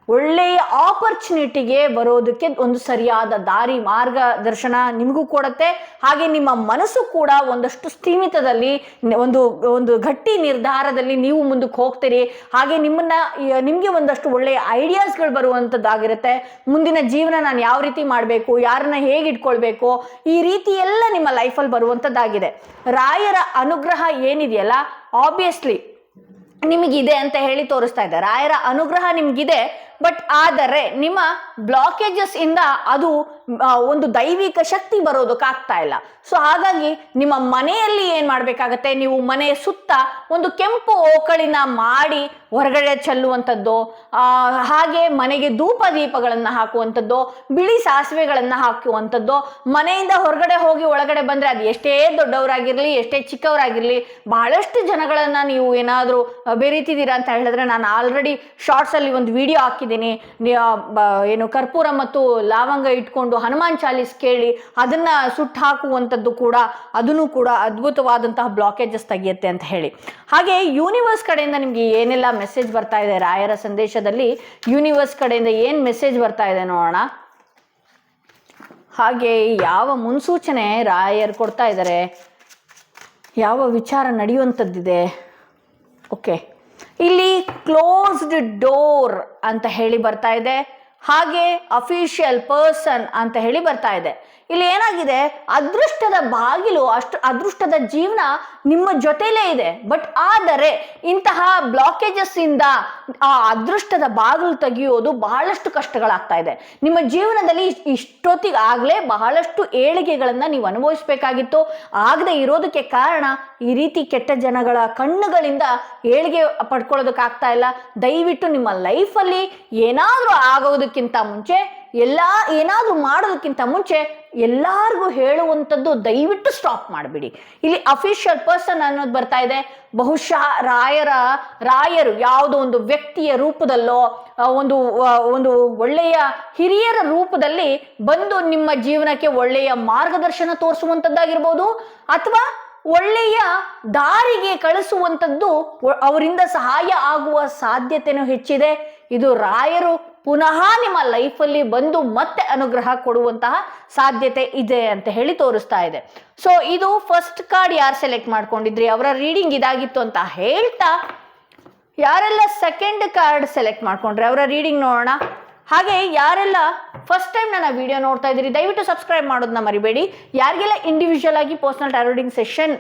S1: ಒಳ್ಳೆಯ ಆಪರ್ಚುನಿಟಿಗೆ ಬರೋದಕ್ಕೆ ಒಂದು ಸರಿಯಾದ ದಾರಿ ಮಾರ್ಗದರ್ಶನ ನಿಮಗೂ ಕೊಡುತ್ತೆ. ಹಾಗೆ ನಿಮ್ಮ ಮನಸ್ಸು ಕೂಡ ಒಂದಷ್ಟು ಸ್ಥೀಮಿತದಲ್ಲಿ ಒಂದು ಗಟ್ಟಿ ನಿರ್ಧಾರದಲ್ಲಿ ನೀವು ಮುಂದಕ್ಕೆ ಹೋಗ್ತೀರಿ. ಹಾಗೆ ನಿಮಗೆ ಒಂದಷ್ಟು ಒಳ್ಳೆಯ ಐಡಿಯಾಸ್ಗಳು ಬರುವಂಥದ್ದಾಗಿರುತ್ತೆ. ಮುಂದಿನ ಜೀವನ ನಾನು ಯಾವ ರೀತಿ ಮಾಡಬೇಕು, ಯಾರನ್ನ ಹೇಗೆ ಇಟ್ಕೊಳ್ಬೇಕು, ಈ ರೀತಿ ಎಲ್ಲ ನಿಮ್ಮ ಲೈಫಲ್ಲಿ ಬರುವಂಥದ್ದಾಗಿದೆ. ರಾಯರ ಅನುಗ್ರಹ ಏನಿದೆಯಲ್ಲ, ಆಬ್ವಿಯಸ್ಲಿ ನಿಮಗಿದೆ ಅಂತ ಹೇಳಿ ತೋರಿಸ್ತಾ ಇದೆ. ರಾಯರ ಅನುಗ್ರಹ ನಿಮ್ಗಿದೆ, ಬಟ್ ಆದರೆ ನಿಮ್ಮ ಬ್ಲಾಕೇಜಸ್ ಇಂದ ಅದು ಒಂದು ದೈವಿಕ ಶಕ್ತಿ ಬರೋದಕ್ಕಾಗ್ತಾ ಇಲ್ಲ. ಸೊ ಹಾಗಾಗಿ ನಿಮ್ಮ ಮನೆಯಲ್ಲಿ ಏನ್ ಮಾಡ್ಬೇಕಾಗತ್ತೆ, ನೀವು ಮನೆಯ ಸುತ್ತ ಒಂದು ಕೆಂಪು ಓಕಳಿನ ಮಾಡಿ ಹೊರಗಡೆ ಚೆಲ್ಲುವಂಥದ್ದು, ಹಾಗೆ ಮನೆಗೆ ಧೂಪ ದೀಪಗಳನ್ನ ಹಾಕುವಂಥದ್ದು, ಬಿಳಿ ಸಾಸಿವೆಗಳನ್ನ ಹಾಕುವಂಥದ್ದು. ಮನೆಯಿಂದ ಹೊರಗಡೆ ಹೋಗಿ ಒಳಗಡೆ ಬಂದ್ರೆ ಅದು ಎಷ್ಟೇ ದೊಡ್ಡವರಾಗಿರ್ಲಿ, ಎಷ್ಟೇ ಚಿಕ್ಕವರಾಗಿರ್ಲಿ, ಬಹಳಷ್ಟು ಜನಗಳನ್ನ ನೀವು ಏನಾದ್ರೂ ಬೆರೀತಿದ್ದೀರಾ ಅಂತ ಹೇಳಿದ್ರೆ, ನಾನು ಆಲ್ರೆಡಿ ಶಾರ್ಟ್ಸ್ ಅಲ್ಲಿ ಒಂದು ವಿಡಿಯೋ ಹಾಕಿ ಹಾಕಿದ್ದೀನಿ, ಏನು ಕರ್ಪೂರ ಮತ್ತು ಲವಂಗ ಇಟ್ಕೊಂಡು ಹನುಮಾನ್ ಚಾಲೀಸ್ ಕೇಳಿ ಅದನ್ನ ಸುಟ್ಟು ಹಾಕುವಂಥದ್ದು ಕೂಡ ಅದನ್ನು ಕೂಡ ಅದ್ಭುತವಾದಂತಹ ಬ್ಲಾಕೇಜಸ್ ತೆಗೆಯುತ್ತೆ ಅಂತ ಹೇಳಿ. ಹಾಗೆ ಯೂನಿವರ್ಸ್ ಕಡೆಯಿಂದ ನಿಮ್ಗೆ ಏನೆಲ್ಲ ಮೆಸೇಜ್ ಬರ್ತಾ ಇದೆ, ರಾಯರ ಸಂದೇಶದಲ್ಲಿ ಯೂನಿವರ್ಸ್ ಕಡೆಯಿಂದ ಏನು ಮೆಸೇಜ್ ಬರ್ತಾ ಇದೆ ನೋಡೋಣ. ಹಾಗೆ ಯಾವ ಮುನ್ಸೂಚನೆ ರಾಯರು ಕೊಡ್ತಾ ಇದ್ದಾರೆ, ಯಾವ ವಿಚಾರ ನಡೆಯುವಂಥದ್ದಿದೆ. ಓಕೆ, ಇಲ್ಲಿ ಕ್ಲೋಸ್ಡ್ ಡೋರ್ ಅಂತ ಹೇಳಿ ಬರ್ತಾ ಇದೆ, ಹಾಗೆ ಅಫಿಷಿಯಲ್ ಪರ್ಸನ್ ಅಂತ ಹೇಳಿ ಬರ್ತಾ ಇದೆ. ಇಲ್ಲಿ ಏನಾಗಿದೆ, ಅದೃಷ್ಟದ ಬಾಗಿಲು, ಅದೃಷ್ಟದ ಜೀವನ ನಿಮ್ಮ ಜೊತೆಲೇ ಇದೆ. ಬಟ್ ಆದರೆ ಇಂತಹ ಬ್ಲಾಕೇಜಸ್ ಇಂದ ಆ ಅದೃಷ್ಟದ ಬಾಗಿಲು ತೆಗೆಯೋದು ಬಹಳಷ್ಟು ಕಷ್ಟಗಳಾಗ್ತಾ ಇದೆ. ನಿಮ್ಮ ಜೀವನದಲ್ಲಿ ಇಷ್ಟೊತ್ತಿಗಾಗಲೇ ಬಹಳಷ್ಟು ಏಳಿಗೆಗಳನ್ನ ನೀವು ಅನುಭವಿಸ್ಬೇಕಾಗಿತ್ತು. ಆಗದೆ ಇರೋದಕ್ಕೆ ಕಾರಣ ಈ ರೀತಿ ಕೆಟ್ಟ ಜನಗಳ ಕಣ್ಣುಗಳಿಂದ ಏಳಿಗೆ ಪಡ್ಕೊಳ್ಳೋದಕ್ಕಾಗ್ತಾ ಇಲ್ಲ. ದಯವಿಟ್ಟು ನಿಮ್ಮ ಲೈಫಲ್ಲಿ ಏನಾದರೂ ಆಗೋದಕ್ಕಿಂತ ಮುಂಚೆ, ಏನಾದರೂ ಮಾಡೋದಕ್ಕಿಂತ ಮುಂಚೆ ಎಲ್ಲಾರ್ಗೂ ಹೇಳುವಂಥದ್ದು ದಯವಿಟ್ಟು ಸ್ಟಾಪ್ ಮಾಡಿಬಿಡಿ. ಇಲ್ಲಿ ಅಫಿಷಿಯಲ್ ಪರ್ಸನ್ ಅನ್ನೋದು ಬರ್ತಾ ಇದೆ. ಬಹುಶಃ ರಾಯರು ಯಾವುದೋ ಒಂದು ವ್ಯಕ್ತಿಯ ರೂಪದಲ್ಲೋ ಒಂದು ಒಳ್ಳೆಯ ಹಿರಿಯರ ರೂಪದಲ್ಲಿ ಬಂದು ನಿಮ್ಮ ಜೀವನಕ್ಕೆ ಒಳ್ಳೆಯ ಮಾರ್ಗದರ್ಶನ ತೋರಿಸುವಂಥದ್ದಾಗಿರ್ಬೋದು, ಅಥವಾ ಒಳ್ಳೆಯ ದಾರಿಗೆ ಕಳಿಸುವಂಥದ್ದು, ಅವರಿಂದ ಸಹಾಯ ಆಗುವ ಸಾಧ್ಯತೆನೂ ಹೆಚ್ಚಿದೆ. ಇದು ರಾಯರು ಪುನಃ ನಿಮ್ಮ ಲೈಫಲ್ಲಿ ಬಂದು ಮತ್ತೆ ಅನುಗ್ರಹ ಕೊಡುವಂತಹ ಸಾಧ್ಯತೆ ಇದೆ ಅಂತ ಹೇಳಿ ತೋರಿಸ್ತಾ ಇದೆ. ಸೊ ಇದು ಫಸ್ಟ್ ಕಾರ್ಡ್ ಯಾರು ಸೆಲೆಕ್ಟ್ ಮಾಡ್ಕೊಂಡಿದ್ರಿ ಅವರ ರೀಡಿಂಗ್ ಇದಾಗಿತ್ತು ಅಂತ ಹೇಳ್ತಾ, ಯಾರೆಲ್ಲ ಸೆಕೆಂಡ್ ಕಾರ್ಡ್ ಸೆಲೆಕ್ಟ್ ಮಾಡ್ಕೊಂಡ್ರೆ ಅವರ ರೀಡಿಂಗ್ ನೋಡೋಣ. ಹಾಗೆ ಯಾರೆಲ್ಲ ಫಸ್ಟ್ ಟೈಮ್ ನನ್ನ ವಿಡಿಯೋ ನೋಡ್ತಾ ಇದ್ದೀರಿ ದಯವಿಟ್ಟು ಸಬ್ಸ್ಕ್ರೈಬ್ ಮಾಡೋದನ್ನ ಮರಿಬೇಡಿ. ಯಾರಿಗೆಲ್ಲ ಇಂಡಿವಿಜುವಲ್ ಆಗಿ ಪರ್ಸನಲ್ ಟಾರೋ ರೀಡಿಂಗ್ ಸೆಷನ್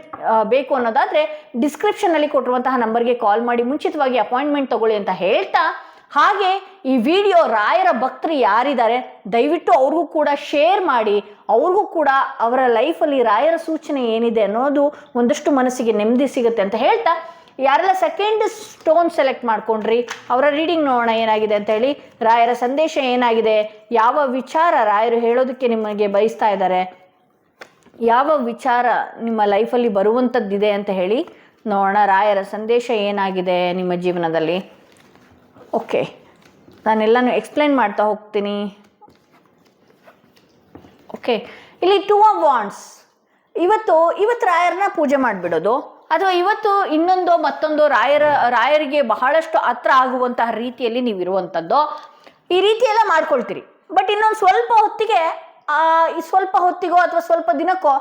S1: ಬೇಕು ಅನ್ನೋದಾದ್ರೆ ಡಿಸ್ಕ್ರಿಪ್ಷನಲ್ಲಿ ಕೊಟ್ಟಿರುವಂತಹ ನಂಬರ್ಗೆ ಕಾಲ್ ಮಾಡಿ ಮುಂಚಿತವಾಗಿ ಅಪಾಯಿಂಟ್ಮೆಂಟ್ ತಗೊಳ್ಳಿ ಅಂತ ಹೇಳ್ತಾ, ಹಾಗೆ ಈ ವಿಡಿಯೋ ರಾಯರ ಭಕ್ತರು ಯಾರಿದ್ದಾರೆ ದಯವಿಟ್ಟು ಅವ್ರಿಗೂ ಕೂಡ ಶೇರ್ ಮಾಡಿ, ಅವ್ರಿಗೂ ಕೂಡ ಅವರ ಲೈಫಲ್ಲಿ ರಾಯರ ಸೂಚನೆ ಏನಿದೆ ಅನ್ನೋದು ಒಂದಷ್ಟು ಮನಸ್ಸಿಗೆ ನೆಮ್ಮದಿ ಸಿಗುತ್ತೆ ಅಂತ ಹೇಳ್ತಾ, ಯಾರೆಲ್ಲ ಸೆಕೆಂಡ್ ಸ್ಟೋನ್ ಸೆಲೆಕ್ಟ್ ಮಾಡ್ಕೊಂಡ್ರಿ ಅವರ ರೀಡಿಂಗ್ ನೋಡೋಣ ಏನಾಗಿದೆ ಅಂತ ಹೇಳಿ. ರಾಯರ ಸಂದೇಶ ಏನಾಗಿದೆ, ಯಾವ ವಿಚಾರ ರಾಯರು ಹೇಳೋದಕ್ಕೆ ನಿಮಗೆ ಬಯಸ್ತಾ ಇದ್ದಾರೆ, ಯಾವ ವಿಚಾರ ನಿಮ್ಮ ಲೈಫಲ್ಲಿ ಬರುವಂಥದ್ದಿದೆ ಅಂತ ಹೇಳಿ ನೋಡೋಣ. ರಾಯರ ಸಂದೇಶ ಏನಾಗಿದೆ ನಿಮ್ಮ ಜೀವನದಲ್ಲಿ. ಓಕೆ, ನಾನೆಲ್ಲನೂ ಎಕ್ಸ್ಪ್ಲೈನ್ ಮಾಡ್ತಾ ಹೋಗ್ತೀನಿ. ಓಕೆ, ಇಲ್ಲಿ 2 ಆಫ್ ವಾಂಡ್ಸ್. ಇವತ್ತು ರಾಯರನ್ನ ಪೂಜೆ ಮಾಡಿಬಿಡೋದು, ಅಥವಾ ಇವತ್ತು ಮತ್ತೊಂದು ರಾಯರಿಗೆ ಬಹಳಷ್ಟು ಹತ್ರ ಆಗುವಂತಹ ರೀತಿಯಲ್ಲಿ ನೀವು ಇರುವಂಥದ್ದು, ಈ ರೀತಿ ಎಲ್ಲ ಮಾಡ್ಕೊಳ್ತೀರಿ. ಬಟ್ ಇನ್ನೊಂದು ಸ್ವಲ್ಪ ಹೊತ್ತಿಗೋ ಅಥವಾ ಸ್ವಲ್ಪ ದಿನಕ್ಕೋ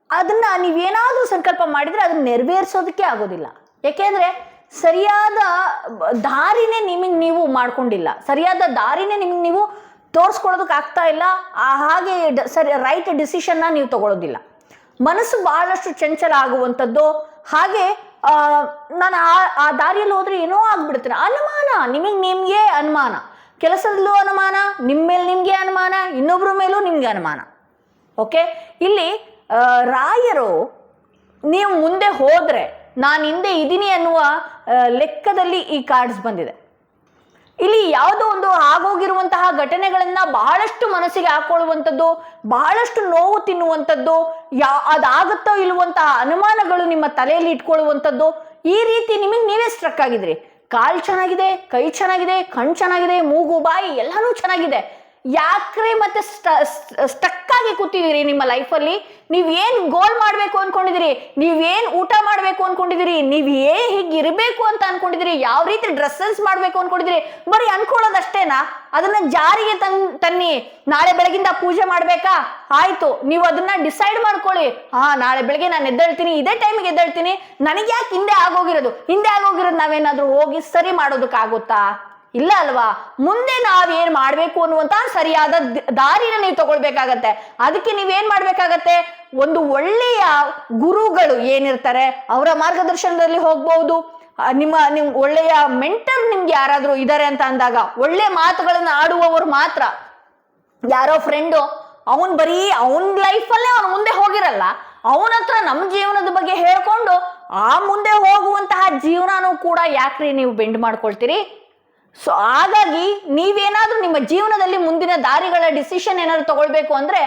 S1: ಅದನ್ನ ನೀವೇನಾದರೂ ಸಂಕಲ್ಪ ಮಾಡಿದರೆ ಅದನ್ನ ನೆರವೇರಿಸೋದಕ್ಕೆ ಆಗೋದಿಲ್ಲ. ಯಾಕೆಂದರೆ ಸರಿಯಾದ ದಾರಿನೇ ನಿಮಗೆ ನೀವು ಮಾಡ್ಕೊಂಡಿಲ್ಲ, ಸರಿಯಾದ ದಾರಿನೇ ನಿಮಗೆ ನೀವು ತೋರಿಸ್ಕೊಡೋದಕ್ಕೆ ಆಗ್ತಾ ಇಲ್ಲ. ಹಾಗೆ ರೈಟ್ ಡಿಸಿಷನ್ನ ನೀವು ತಗೊಳ್ಳೋದಿಲ್ಲ. ಮನಸ್ಸು ಬಹಳಷ್ಟು ಚಂಚಲ ಆಗುವಂಥದ್ದು. ಹಾಗೆ ನಾನು ಆ ದಾರಿಯಲ್ಲಿ ಹೋದ್ರೆ ಏನೋ ಆಗ್ಬಿಡ್ತೇನೆ, ಅನುಮಾನ, ನಿಮಗೆ ಅನುಮಾನ, ಕೆಲಸದಲ್ಲೂ ಅನುಮಾನ, ನಿಮ್ಮ ಮೇಲೆ ನಿಮಗೆ ಅನುಮಾನ, ಇನ್ನೊಬ್ಬರ ಮೇಲೂ ನಿಮಗೆ ಅನುಮಾನ. ಓಕೆ, ಇಲ್ಲಿ ರಾಯರು ನೀವು ಮುಂದೆ ಹೋದ್ರೆ ನಾನು ಹಿಂದೆ ಇದ್ದೀನಿ ಅನ್ನುವ ಲೆಕ್ಕದಲ್ಲಿ ಈ ಕಾರ್ಡ್ಸ್ ಬಂದಿದೆ. ಇಲ್ಲಿ ಯಾವುದೋ ಒಂದು ಆಗೋಗಿರುವಂತಹ ಘಟನೆಗಳನ್ನ ಬಹಳಷ್ಟು ಮನಸ್ಸಿಗೆ ಹಾಕೊಳ್ಳುವಂಥದ್ದು, ಬಹಳಷ್ಟು ನೋವು ತಿನ್ನುವಂಥದ್ದು, ಅದಾಗುತ್ತೋ ಇಲ್ಲುವಂತಹ ಅನುಮಾನಗಳು ನಿಮ್ಮ ತಲೆಯಲ್ಲಿ ಇಟ್ಕೊಳ್ಳುವಂಥದ್ದು, ಈ ರೀತಿ ನಿಮಗೆ ನೀವೇ ಸ್ಟ್ರಕ್ ಆಗಿದ್ರಿ. ಕಾಲು ಚೆನ್ನಾಗಿದೆ, ಕೈ ಚೆನ್ನಾಗಿದೆ, ಕಣ್ಣು ಚೆನ್ನಾಗಿದೆ, ಮೂಗು ಬಾಯಿ ಎಲ್ಲಾನು ಚೆನ್ನಾಗಿದೆ, ಯಾಕ್ರೆ ಮತ್ತೆ ಸ್ಟಕ್ ಆಗಿ ಕೂತಿದ್ದೀರಿ ನಿಮ್ಮ ಲೈಫಲ್ಲಿ. ನೀವೇನು ಗೋಲ್ ಮಾಡಬೇಕು ಅನ್ಕೊಂಡಿದ್ದೀರಿ, ನೀವೇನು ಊಟ ಮಾಡಬೇಕು ಅನ್ಕೊಂಡಿದ್ದೀರಿ, ಹೀಗಿರಬೇಕು ಅಂತ ಅನ್ಕೊಂಡಿದ್ದೀರಿ, ಯಾವ ರೀತಿ ಡ್ರೆಸ್ಸಸ್ ಮಾಡಬೇಕು ಅನ್ಕೊಂಡಿದ್ದೀರಿ, ಬರೀ ಅನ್ಕೊಳ್ಳೋದಷ್ಟೇನಾ? ಅದನ್ನ ಜಾರಿಗೆ ತನ್ನಿ. ನಾಳೆ ಬೆಳಗಿಂದ ಪೂಜೆ ಮಾಡ್ಬೇಕಾ? ಆಯ್ತು, ನೀವು ಅದನ್ನ ಡಿಸೈಡ್ ಮಾಡ್ಕೊಳ್ಳಿ. ನಾಳೆ ಬೆಳಗ್ಗೆ ನಾನು ಎದ್ದೇಳ್ತೀನಿ, ಇದೇ ಟೈಮಿಗೆ ಎದ್ದೇಳ್ತೀನಿ. ನನಗೆ ಯಾಕೆ ಹಿಂದೆ ಆಗೋಗಿರೋದು ನಾವೇನಾದ್ರೂ ಹೋಗಿ ಸರಿ ಮಾಡೋದಕ್ಕಾಗುತ್ತಾ? ಇಲ್ಲ ಅಲ್ವಾ? ಮುಂದೆ ನಾವೇನ್ ಮಾಡ್ಬೇಕು ಅನ್ನುವಂತಹ ಸರಿಯಾದ ದಾರಿನ ನೀವು ತಗೊಳ್ಬೇಕಾಗತ್ತೆ. ಅದಕ್ಕೆ ನೀವೇನ್ ಮಾಡ್ಬೇಕಾಗತ್ತೆ, ಒಂದು ಒಳ್ಳೆಯ ಗುರುಗಳು ಏನಿರ್ತಾರೆ ಅವರ ಮಾರ್ಗದರ್ಶನದಲ್ಲಿ ಹೋಗ್ಬಹುದು. ನಿಮ್ಮ ಒಳ್ಳೆಯ ಮೆಂಟರ್ ನಿಮ್ಗೆ ಯಾರಾದ್ರೂ ಇದ್ದಾರೆ ಅಂತ ಅಂದಾಗ, ಒಳ್ಳೆ ಮಾತುಗಳನ್ನ ಆಡುವವರು ಮಾತ್ರ. ಯಾರೋ ಫ್ರೆಂಡು ಬರೀ ಅವನ ಲೈಫಲ್ಲೇ ಅವನು ಮುಂದೆ ಹೋಗಿರಲ್ಲ, ಅವನ ಹತ್ರ ನಮ್ಮ ಜೀವನದ ಬಗ್ಗೆ ಹೇಳ್ಕೊಂಡು ಮುಂದೆ ಹೋಗುವಂತಹ ಜೀವನನೂ ಕೂಡ ಯಾಕ್ರಿ ನೀವು ಬೆಂಡ್ ಮಾಡ್ಕೊಳ್ತೀರಿ? ಸೊ ಹಾಗಾಗಿ ನೀವೇನಾದ್ರೂ ನಿಮ್ಮ ಜೀವನದಲ್ಲಿ ಮುಂದಿನ ದಾರಿಗಳ ಡಿಸಿಷನ್ ಏನಾದ್ರು ತಗೊಳ್ಬೇಕು ಅಂದ್ರೆ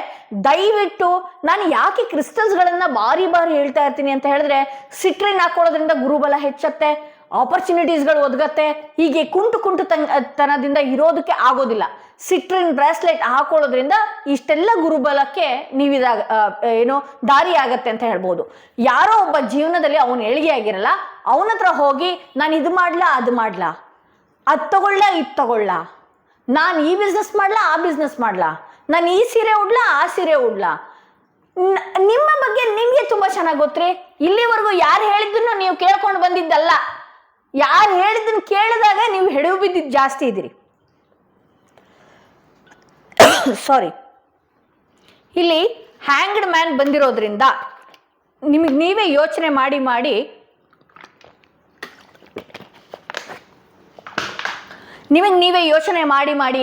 S1: ದಯವಿಟ್ಟು, ನಾನು ಯಾಕೆ ಕ್ರಿಸ್ಟಲ್ಸ್ಗಳನ್ನ ಬಾರಿ ಹೇಳ್ತಾ ಇರ್ತೀನಿ ಅಂತ ಹೇಳಿದ್ರೆ, ಸಿಟ್ರಿನ್ ಹಾಕೊಳ್ಳೋದ್ರಿಂದ ಗುರುಬಲ ಹೆಚ್ಚತ್ತೆ. ಆಪರ್ಚುನಿಟೀಸ್ಗಳು ಒದಗತ್ತೆ. ಹೀಗೆ ಕುಂಟು ತನದಿಂದ ಇರೋದಕ್ಕೆ ಆಗೋದಿಲ್ಲ. ಸಿಟ್ರಿನ್ ಬ್ರಾಸ್ಲೆಟ್ ಹಾಕೊಳ್ಳೋದ್ರಿಂದ ಇಷ್ಟೆಲ್ಲ ಗುರುಬಲಕ್ಕೆ ನೀವಿದಾಗ ದಾರಿ ಆಗತ್ತೆ ಅಂತ ಹೇಳ್ಬೋದು. ಯಾರೋ ಒಬ್ಬ ಜೀವನದಲ್ಲಿ ಅವನು ಏಳಿಗೆ ಆಗಿರಲ್ಲ, ಅವನ ಹತ್ರ ಹೋಗಿ ನಾನು ಇದು ಮಾಡ್ಲಾ ಅದು ಮಾಡ್ಲಾ, ಅದು ತಗೊಳ್ಳ ಇದು ತಗೊಳ್ಳ, ನಾನು ಈ ಬಿಸ್ನೆಸ್ ಮಾಡ್ಲಾ ಆ ಬಿಸ್ನೆಸ್ ಮಾಡ್ಲಾ, ನಾನು ಈ ಸೀರೆ ಉಡ್ಲಾ ಆ ಸೀರೆ ಉಡ್ಲಾ, ನಿಮ್ಮ ಬಗ್ಗೆ ನಿಮ್ಗೆ ತುಂಬಾ ಚೆನ್ನಾಗಿ ಗೊತ್ತ್ರಿ. ಇಲ್ಲಿವರೆಗೂ ಯಾರು ಹೇಳಿದ್ದನ್ನು ನೀವು ಕೇಳ್ಕೊಂಡು ಬಂದಿದ್ದಲ್ಲ, ಯಾರು ಹೇಳಿದ್ದನ್ನು ಕೇಳಿದಾಗ ನೀವು ಹೆಡವು ಬಿದ್ದಿದ್ದು ಜಾಸ್ತಿ ಇದ್ದೀರಿ. ಸಾರಿ. ಇಲ್ಲಿ ಹ್ಯಾಂಗ್ಡ್ ಮ್ಯಾನ್ ಬಂದಿರೋದ್ರಿಂದ ನಿಮಗೆ ನೀವೇ ಯೋಚನೆ ಮಾಡಿ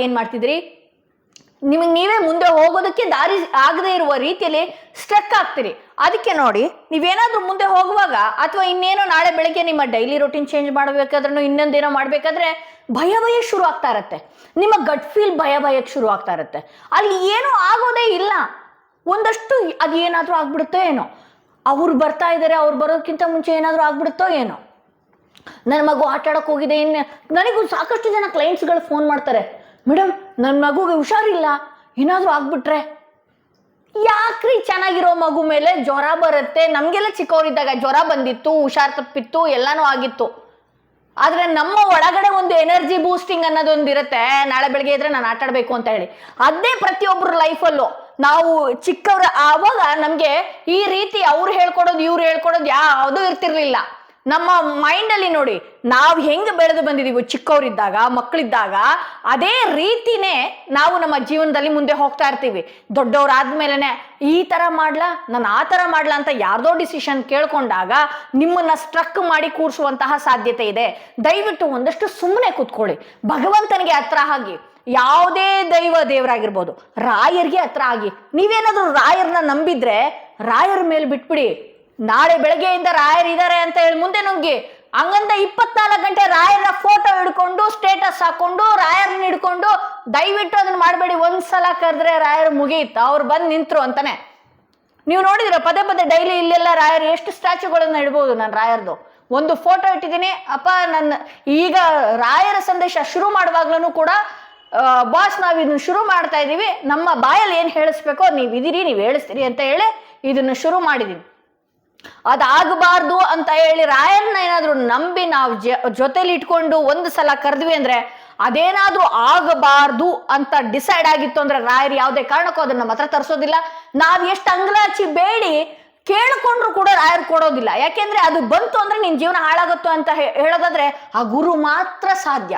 S1: ಏನು ಮಾಡ್ತಿದ್ರಿ, ನಿಮಗೆ ನೀವೇ ಮುಂದೆ ಹೋಗೋದಕ್ಕೆ ದಾರಿ ಆಗದೆ ಇರುವ ರೀತಿಯಲ್ಲಿ ಸ್ಟ್ರಕ್ ಆಗ್ತೀರಿ. ಅದಕ್ಕೆ ನೋಡಿ, ನೀವೇನಾದ್ರೂ ಮುಂದೆ ಹೋಗುವಾಗ ಅಥವಾ ಇನ್ನೇನೋ ನಾಳೆ ಬೆಳಗ್ಗೆ ನಿಮ್ಮ ಡೈಲಿ ರೂಟೀನ್ ಚೇಂಜ್ ಮಾಡಬೇಕಾದ್ರೂ ಇನ್ನೊಂದೇನೋ ಮಾಡಬೇಕಾದ್ರೆ ಭಯ ಶುರು ಆಗ್ತಾ ಇರತ್ತೆ. ನಿಮ್ಮ ಗಟ್ ಫೀಲ್ ಭಯಕ್ಕೆ ಶುರು ಆಗ್ತಾ ಇರತ್ತೆ. ಅಲ್ಲಿ ಏನೂ ಆಗೋದೇ ಇಲ್ಲ. ಒಂದಷ್ಟು ಅದು ಏನಾದರೂ ಆಗ್ಬಿಡುತ್ತೋ ಏನೋ, ಅವ್ರು ಬರ್ತಾ ಇದ್ದಾರೆ, ಅವ್ರು ಬರೋದಕ್ಕಿಂತ ಮುಂಚೆ ಏನಾದರೂ ಆಗ್ಬಿಡುತ್ತೋ ಏನೋ, ನನ್ನ ಮಗು ಆಟ ಆಡೋಕೆ ಹೋಗಿದೆ. ನನಗೂ ಸಾಕಷ್ಟು ಜನ ಕ್ಲೈಂಟ್ಸ್ಗಳು ಫೋನ್ ಮಾಡ್ತಾರೆ, ಮೇಡಮ್ ನನ್ನ ಮಗುಗೆ ಹುಷಾರಿಲ್ಲ, ಏನಾದರೂ ಆಗ್ಬಿಟ್ರೆ. ಯಾಕ್ರಿ ಚೆನ್ನಾಗಿರೋ ಮಗು ಮೇಲೆ ಜ್ವರ ಬರುತ್ತೆ? ನಮಗೆಲ್ಲ ಚಿಕ್ಕವರಿದ್ದಾಗ ಜ್ವರ ಬಂದಿತ್ತು, ಹುಷಾರ್ ತಪ್ಪಿತ್ತು, ಎಲ್ಲಾನು ಆಗಿತ್ತು. ಆದ್ರೆ ನಮ್ಮ ಒಳಗಡೆ ಒಂದು ಎನರ್ಜಿ ಬೂಸ್ಟಿಂಗ್ ಅನ್ನೋದೊಂದು ಇರುತ್ತೆ, ನಾಳೆ ಬೆಳಗ್ಗೆ ಇದ್ರೆ ನಾನು ಆಟ ಆಡಬೇಕು ಅಂತ ಹೇಳಿ. ಅದೇ ಪ್ರತಿಯೊಬ್ಬರ ಲೈಫಲ್ಲೂ ನಾವು ಚಿಕ್ಕವ್ರ ಆವಾಗ ನಮ್ಗೆ ಈ ರೀತಿ ಅವ್ರು ಹೇಳ್ಕೊಡೋದು ಇವ್ರು ಹೇಳ್ಕೊಡೋದು ಯಾವುದೂ ಇರ್ತಿರ್ಲಿಲ್ಲ. ನಮ್ಮ ಮೈಂಡಲ್ಲಿ ನೋಡಿ, ನಾವು ಹೆಂಗೆ ಬೆಳೆದು ಬಂದಿದ್ದೀವಿ ಚಿಕ್ಕವರಿದ್ದಾಗ, ಮಕ್ಕಳಿದ್ದಾಗ, ಅದೇ ರೀತಿನೇ ನಾವು ನಮ್ಮ ಜೀವನದಲ್ಲಿ ಮುಂದೆ ಹೋಗ್ತಾ ಇರ್ತೀವಿ. ದೊಡ್ಡವರಾದ್ಮೇಲೆ ಈ ಥರ ಮಾಡ್ಲಾ, ನಾನು ಆ ಥರ ಮಾಡ್ಲಾ ಅಂತ ಯಾರ್ದೋ ಡಿಸಿಷನ್ ಕೇಳ್ಕೊಂಡಾಗ ನಿಮ್ಮನ್ನ ಸ್ಟ್ರಕ್ ಮಾಡಿ ಕೂರಿಸುವಂತಹ ಸಾಧ್ಯತೆ ಇದೆ. ದಯವಿಟ್ಟು ಒಂದಷ್ಟು ಸುಮ್ಮನೆ ಕೂತ್ಕೊಳ್ಳಿ, ಭಗವಂತನಿಗೆ ಹತ್ರ ಆಗಿ. ಯಾವುದೇ ದೇವರಾಗಿರ್ಬೋದು, ರಾಯರಿಗೆ ಹತ್ರ ಆಗಿ. ನೀವೇನಾದ್ರೂ ರಾಯರ್ನ ನಂಬಿದ್ರೆ ರಾಯರ ಮೇಲೆ ಬಿಟ್ಬಿಡಿ. ನಾಳೆ ಬೆಳಗ್ಗೆಯಿಂದ ರಾಯರಿದ್ದಾರೆ ಅಂತ ಹೇಳಿ ಮುಂದೆ ನುಗ್ಗಿ, ಹಂಗಂತ 24 ಗಂಟೆ ರಾಯರ ಫೋಟೋ ಹಿಡ್ಕೊಂಡು ಸ್ಟೇಟಸ್ ಹಾಕೊಂಡು ರಾಯರ್ನ ಹಿಡ್ಕೊಂಡು ದಯವಿಟ್ಟು ಅದನ್ನ ಮಾಡಬೇಡಿ. ಒಂದ್ಸಲ ಕರೆದ್ರೆ ರಾಯರು ಮುಗಿಯಿತು, ಅವ್ರು ಬಂದು ನಿಂತ್ರು ಅಂತಾನೆ. ನೀವು ನೋಡಿದಿರ ಪದೇ ಡೈಲಿ ಇಲ್ಲೆಲ್ಲ ರಾಯರು ಎಷ್ಟು ಸ್ಟ್ಯಾಚ್ಯೂಗಳನ್ನ ಇಡ್ಬೋದು. ನಾನು ರಾಯರ್ದು ಒಂದು ಫೋಟೋ ಇಟ್ಟಿದ್ದೀನಿ ಅಪ್ಪ. ಈಗ ರಾಯರ ಸಂದೇಶ ಶುರು ಮಾಡುವಾಗ್ಲೂ ಕೂಡ ಬಾಸ್, ನಾವು ಇದನ್ನ ಶುರು ಮಾಡ್ತಾ ಇದೀವಿ, ನಮ್ಮ ಬಾಯಲ್ಲಿ ಏನು ಹೇಳಿಸ್ಬೇಕೋ ನೀವು ಇದೀರಿ, ನೀವು ಹೇಳಿಸ್ತೀರಿ ಅಂತ ಹೇಳಿ ಇದನ್ನ ಶುರು ಮಾಡಿದೀನಿ. ಅದಾಗಬಾರ್ದು ಅಂತ ಹೇಳಿ ರಾಯರ್ನ ಏನಾದ್ರು ನಂಬಿ ನಾವು ಜೊತೆಲಿ ಇಟ್ಕೊಂಡು ಒಂದು ಸಲ ಕರೆದ್ವಿ ಅಂದ್ರೆ ಅದೇನಾದ್ರೂ ಆಗಬಾರ್ದು ಅಂತ ಡಿಸೈಡ್ ಆಗಿತ್ತು ಅಂದ್ರೆ ರಾಯರು ಯಾವುದೇ ಕಾರಣಕ್ಕೂ ಅದನ್ನ ನಮ್ಮ ಹತ್ರ ತರಿಸೋದಿಲ್ಲ. ನಾವ್ ಎಷ್ಟು ಅಂಗ್ಲಾಚಿ ಬೇಡಿ ಕೇಳ್ಕೊಂಡ್ರು ಕೂಡ ರಾಯರು ಕೊಡೋದಿಲ್ಲ. ಯಾಕೆಂದ್ರೆ ಅದು ಬಂತು ಅಂದ್ರೆ ನಿನ್ ಜೀವನ ಹಾಳಾಗುತ್ತೋ ಅಂತ ಹೇಳೋದಾದ್ರೆ ಆ ಗುರು ಮಾತ್ರ ಸಾಧ್ಯ.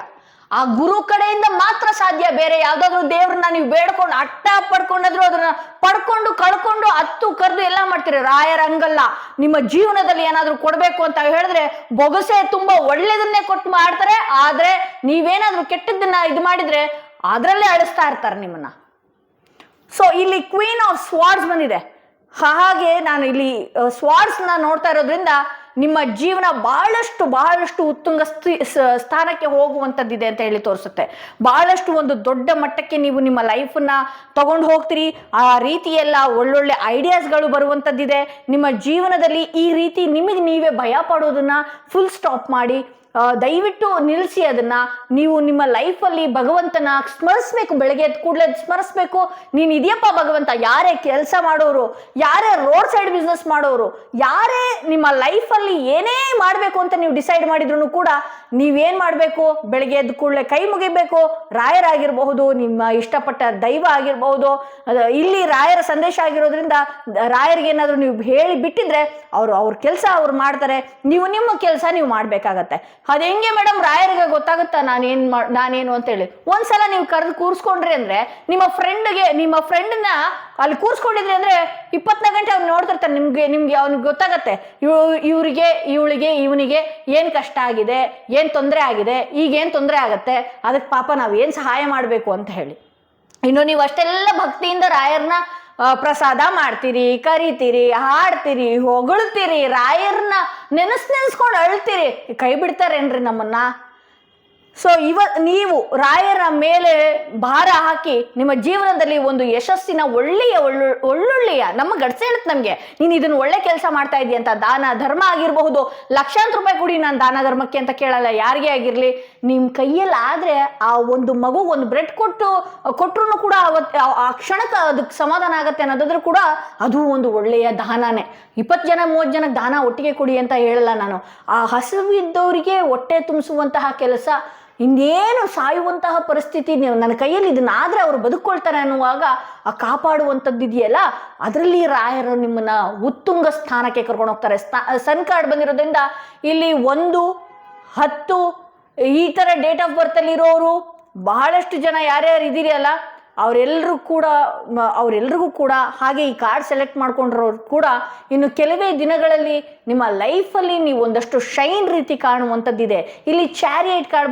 S1: ಆ ಗುರು ಕಡೆಯಿಂದ ಮಾತ್ರ ಸಾಧ್ಯ. ಬೇರೆ ಯಾವ್ದಾದ್ರು ದೇವ್ರನ್ನ ನೀವು ಬೇಡ್ಕೊಂಡು ಅಟ್ಟ ಪಡ್ಕೊಂಡಾದ್ರು ಅದನ್ನ ಪಡ್ಕೊಂಡು ಕಳ್ಕೊಂಡು ಹತ್ತು ಕರೆದು ಎಲ್ಲ ಮಾಡ್ತೀರಿ. ರಾಯರ ಹಂಗಲ್ಲ. ನಿಮ್ಮ ಜೀವನದಲ್ಲಿ ಏನಾದ್ರು ಕೊಡ್ಬೇಕು ಅಂತ ಹೇಳಿದ್ರೆ ಬೊಗಸೆ ತುಂಬಾ ಒಳ್ಳೇದನ್ನೇ ಕೊಟ್ಟು ಮಾಡ್ತಾರೆ. ಆದ್ರೆ ನೀವೇನಾದ್ರೂ ಕೆಟ್ಟದ್ದನ್ನ ಇದು ಮಾಡಿದ್ರೆ ಅದ್ರಲ್ಲೇ ಅಳಿಸ್ತಾ ಇರ್ತಾರೆ ನಿಮ್ಮನ್ನ. ಸೊ ಇಲ್ಲಿ ಕ್ವೀನ್ ಆಫ್ ಸ್ವಾರ್ಡ್ಸ್ ಬಂದಿದೆ. ಹಾಗೆ ನಾನು ಇಲ್ಲಿ ಸ್ವಾರ್ಡ್ಸ್ನ ನೋಡ್ತಾ ಇರೋದ್ರಿಂದ ನಿಮ್ಮ ಜೀವನ ಬಹಳಷ್ಟು ಉತ್ತುಂಗ ಸ್ಥಾನಕ್ಕೆ ಹೋಗುವಂಥದ್ದಿದೆ ಅಂತ ಹೇಳಿ ತೋರಿಸುತ್ತೆ. ಬಹಳಷ್ಟು ಒಂದು ದೊಡ್ಡ ಮಟ್ಟಕ್ಕೆ ನೀವು ನಿಮ್ಮ ಲೈಫನ್ನ ತಗೊಂಡು ಹೋಗ್ತೀರಿ. ಆ ರೀತಿ ಎಲ್ಲ ಒಳ್ಳೊಳ್ಳೆ ಐಡಿಯಾಸ್ಗಳು ಬರುವಂಥದ್ದಿದೆ ನಿಮ್ಮ ಜೀವನದಲ್ಲಿ. ಈ ರೀತಿ ನಿಮಗೆ ನೀವೇ ಭಯ ಪಡೋದನ್ನ ಫುಲ್ ಸ್ಟಾಪ್ ಮಾಡಿ, ದಯವಿಟ್ಟು ನಿಲ್ಲಿಸಿ. ಅದನ್ನ ನೀವು ನಿಮ್ಮ ಲೈಫಲ್ಲಿ ಭಗವಂತನ ಸ್ಮರಿಸ್ಬೇಕು. ಬೆಳಗ್ಗೆ ಎದ್ದು ಕೂಡಲೇ ಸ್ಮರಿಸ್ಬೇಕು, ನೀನು ಇದೆಯಪ್ಪ ಭಗವಂತ. ಯಾರೇ ಕೆಲಸ ಮಾಡೋರು, ಯಾರೇ ರೋಡ್ ಸೈಡ್ ಬಿಸ್ನೆಸ್ ಮಾಡೋರು, ಯಾರೇ ನಿಮ್ಮ ಲೈಫಲ್ಲಿ ಏನೇ ಮಾಡಬೇಕು ಅಂತ ನೀವು ಡಿಸೈಡ್ ಮಾಡಿದ್ರು ಕೂಡ ನೀವೇನ್ ಮಾಡಬೇಕು, ಬೆಳಗ್ಗೆ ಎದ್ದು ಕೂಡಲೇ ಕೈ ಮುಗಿಬೇಕು. ರಾಯರಾಗಿರಬಹುದು, ನಿಮ್ಮ ಇಷ್ಟಪಟ್ಟ ದೈವ ಆಗಿರಬಹುದು. ಇಲ್ಲಿ ರಾಯರ ಸಂದೇಶ ಆಗಿರೋದ್ರಿಂದ ರಾಯರಿಗೆ ಏನಾದ್ರು ನೀವು ಹೇಳಿ ಬಿಟ್ಟಿದ್ರೆ ಅವ್ರ ಕೆಲಸ ಅವ್ರು ಮಾಡ್ತಾರೆ. ನೀವು ನಿಮ್ಮ ಕೆಲಸ ನೀವು ಮಾಡ್ಬೇಕಾಗತ್ತೆ. ಅದ್ ಹೆಂಗೆ ಮೇಡಮ್ ರಾಯರಿಗೆ ಗೊತ್ತಾಗುತ್ತಾ ನಾನೇನು ಅಂತೇಳಿ? ಒಂದ್ಸಲ ನೀವು ಕರೆದು ಕೂರಿಸ್ಕೊಂಡ್ರಿ ಅಂದ್ರೆ ನಿಮ್ಮ ಫ್ರೆಂಡ್ನ ಅಲ್ಲಿ ಕೂರಿಸ್ಕೊಂಡಿದ್ರಿ ಅಂದ್ರೆ 24 ಗಂಟೆ ಅವ್ನು ನೋಡ್ತಿರ್ತಾನೆ. ನಿಮ್ಗೆ ಅವ್ನಿಗೆ ಗೊತ್ತಾಗತ್ತೆ ಇವನಿಗೆ ಏನ್ ಕಷ್ಟ ಆಗಿದೆ, ಏನ್ ತೊಂದರೆ ಆಗಿದೆ, ಈಗ ಏನ್ ತೊಂದರೆ ಆಗತ್ತೆ, ಅದಕ್ಕೆ ಪಾಪ ನಾವ್ ಏನ್ ಸಹಾಯ ಮಾಡ್ಬೇಕು ಅಂತ ಹೇಳಿ. ಇನ್ನು ನೀವು ಅಷ್ಟೆಲ್ಲ ಭಕ್ತಿಯಿಂದ ರಾಯರ್ನ ಪ್ರಸಾದ ಮಾಡ್ತೀರಿ, ಕರಿತೀರಿ, ಹಾಡ್ತೀರಿ, ಹೊಗಳ್ತೀರಿ, ರಾಯರ್ನ ನೆನೆಸ್ಕೊಂಡು ಅಳ್ತೀರಿ. ಕೈ ಬಿಡ್ತಾರೇನ್ರಿ ನಮ್ಮನ್ನ? ಸೊ ನೀವು ರಾಯರ ಮೇಲೆ ಭಾರ ಹಾಕಿ ನಿಮ್ಮ ಜೀವನದಲ್ಲಿ ಒಂದು ಯಶಸ್ಸಿನ ಒಳ್ಳೊಳ್ಳೆಯ ನಮ್ಮ ಗಡ್ಸ ಹೇಳುತ್ತೆ ನಮಗೆ, ನೀನು ಇದನ್ನು ಒಳ್ಳೆ ಕೆಲಸ ಮಾಡ್ತಾ ಇದೀಯ ಅಂತ. ದಾನ ಧರ್ಮ ಆಗಿರಬಹುದು, ಲಕ್ಷಾಂತರ ರೂಪಾಯಿ ಕೊಡಿ ನಾನು ದಾನ ಧರ್ಮಕ್ಕೆ ಅಂತ ಕೇಳಲ್ಲ, ಯಾರಿಗೇ ಆಗಿರಲಿ. ನಿಮ್ಮ ಕೈಯಲ್ಲಿ ಆದರೆ ಆ ಒಂದು ಮಗು ಒಂದು ಬ್ರೆಡ್ ಕೊಟ್ಟರು ಕೂಡ ಆ ಕ್ಷಣಕ್ಕೆ ಅದಕ್ಕೆ ಸಮಾಧಾನ ಆಗತ್ತೆ ಅನ್ನೋದಾದ್ರೂ ಕೂಡ ಅದು ಒಂದು ಒಳ್ಳೆಯ ದಾನನೇ. 20 ಜನ 30 ಜನಕ್ಕೆ ದಾನ ಒಟ್ಟಿಗೆ ಕೊಡಿ ಅಂತ ಹೇಳಲ್ಲ ನಾನು. ಆ ಹಸಿವಿದ್ದವರಿಗೆ ಹೊಟ್ಟೆ ತುಂಬಿಸುವಂತಹ ಕೆಲಸ, ಇನ್ನೇನು ಸಾಯುವಂತಹ ಪರಿಸ್ಥಿತಿ ನನ್ನ ಕೈಯಲ್ಲಿ ಇದನ್ನಾದ್ರೆ ಅವರು ಬದುಕೊಳ್ತಾರೆ ಅನ್ನುವಾಗ ಆ ಕಾಪಾಡುವಂಥದ್ದು ಇದೆಯಲ್ಲ, ಅದರಲ್ಲಿ ರಾಯರು ನಿಮ್ಮನ್ನ ಉತ್ತುಂಗ ಸ್ಥಾನಕ್ಕೆ ಕರ್ಕೊಂಡು ಹೋಗ್ತಾರೆ. ಸನ್ ಕಾರ್ಡ್ ಬಂದಿರೋದ್ರಿಂದ ಇಲ್ಲಿ 1, 10 ಈ ಥರ ಡೇಟ್ ಆಫ್ ಬರ್ತಲ್ಲಿ ಇರೋರು ಬಹಳಷ್ಟು ಜನ ಯಾರ್ಯಾರು ಇದ್ದೀರಲ್ಲ ಅವರೆಲ್ಲರಿಗೂ ಕೂಡ ಹಾಗೆ ಈ ಕಾರ್ಡ್ ಸೆಲೆಕ್ಟ್ ಮಾಡ್ಕೊಂಡಿರೋರು ಕೂಡ ಇನ್ನು ಕೆಲವೇ ದಿನಗಳಲ್ಲಿ ನಿಮ್ಮ ಲೈಫಲ್ಲಿ ನೀವು ಒಂದಷ್ಟು ಶೈನ್ ರೀತಿ ಕಾಣುವಂಥದ್ದಿದೆ. ಇಲ್ಲಿ ಚಾರಿಯೇಟ್ ಕಾರ್ಡ್